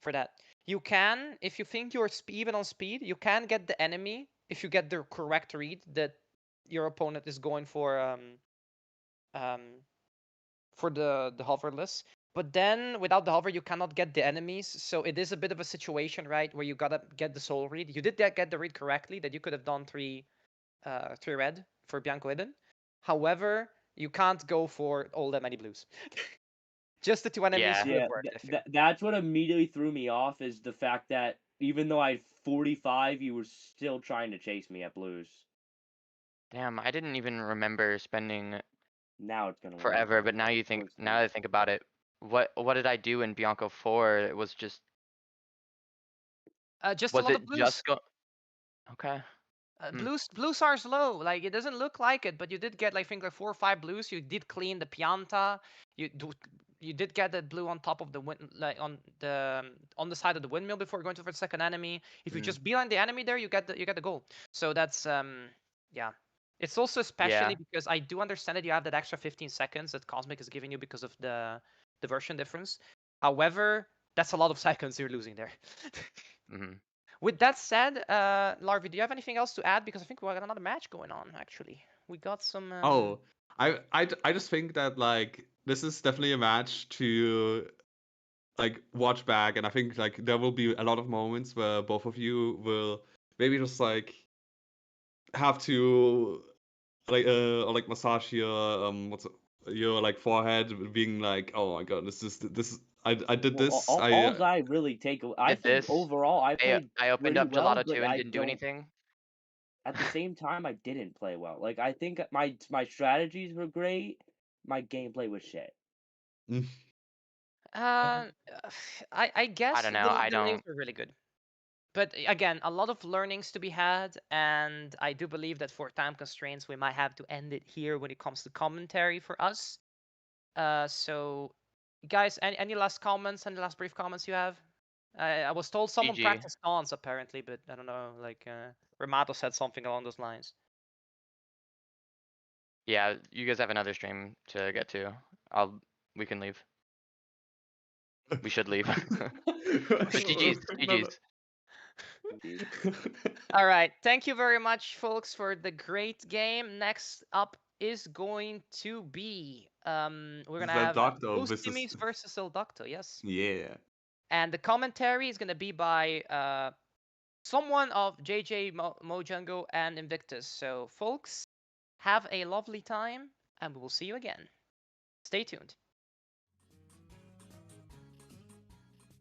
Speaker 1: for that. You can, if you think you're even on speed, you can get the enemy if you get the correct read that your opponent is going um for the hoverless. But then without the hover, you cannot get the enemies. So it is a bit of a situation, right, where you gotta get the soul read. You did get the read correctly that you could have done three red for Bianco Eden. However, you can't go for all that many blues. Just the two enemies
Speaker 6: Yeah.
Speaker 1: would have
Speaker 7: Yeah,
Speaker 1: worked, I feel.
Speaker 7: that's what immediately threw me off is the fact that even though I had 45, you were still trying to chase me at blues.
Speaker 6: Damn, I didn't even remember spending
Speaker 7: Now it's gonna work.
Speaker 6: forever, but now you think
Speaker 7: First
Speaker 6: now
Speaker 7: time.
Speaker 6: that I think about it, what did I do in Bianco 4? It was just
Speaker 1: Just a
Speaker 6: was
Speaker 1: lot of
Speaker 6: it
Speaker 1: blues.
Speaker 6: just go Okay. Hmm.
Speaker 1: Blues are slow. Like it doesn't look like it, but you did get like I think like 4 or 5 blues. You did clean the Pianta. You did get the blue on top of the like on the side of the windmill before going to the second enemy. If you
Speaker 7: Mhm.
Speaker 1: just beeline the enemy there, you get the goal. So that's yeah. It's also especially
Speaker 6: Yeah.
Speaker 1: because I do understand that you have that extra 15 seconds that Cosmic is giving you because of the version difference. However, that's a lot of seconds you're losing there.
Speaker 6: Mhm.
Speaker 1: With that said, Larvi, do you have anything else to add? Because I think we got another match going on. Actually, we got some.
Speaker 5: Oh, I just think that like this is definitely a match to like watch back, and I think like there will be a lot of moments where both of you will maybe just like have to like massage your your like forehead, being like, oh my god, this is I did
Speaker 7: Well,
Speaker 5: this.
Speaker 7: all I really I
Speaker 6: Did
Speaker 7: think
Speaker 6: this.
Speaker 7: overall I played
Speaker 6: I opened
Speaker 7: pretty
Speaker 6: up
Speaker 7: well,
Speaker 6: Gelato
Speaker 7: but
Speaker 6: 2 and
Speaker 7: I
Speaker 6: didn't do
Speaker 7: don't.
Speaker 6: anything.
Speaker 7: At the same time, I didn't play well. Like I think my strategies were great. My gameplay was shit.
Speaker 1: Uh, I guess
Speaker 6: don't know, I
Speaker 1: the lanes
Speaker 6: don't.
Speaker 1: were really good. But again, a lot of learnings to be had, and I do believe that for time constraints, we might have to end it here when it comes to commentary for us. So, guys, any last comments? Any last brief comments you have? I was told someone
Speaker 6: GG.
Speaker 1: practiced taunts apparently, but I don't know. Like, Ramato said something along those lines.
Speaker 6: Yeah, you guys have another stream to get to. We can leave. We should leave. But GG's.
Speaker 5: No, no.
Speaker 6: GG's.
Speaker 1: All right, thank you very much, folks, for the great game. Next up is going to be we're gonna have
Speaker 5: Zeldocto
Speaker 1: Ustimis versus Eldocto, yes.
Speaker 5: Yeah.
Speaker 1: And the commentary is gonna be by someone of JJ Mojango and Invictus. So, folks, have a lovely time, and we will see you again. Stay tuned.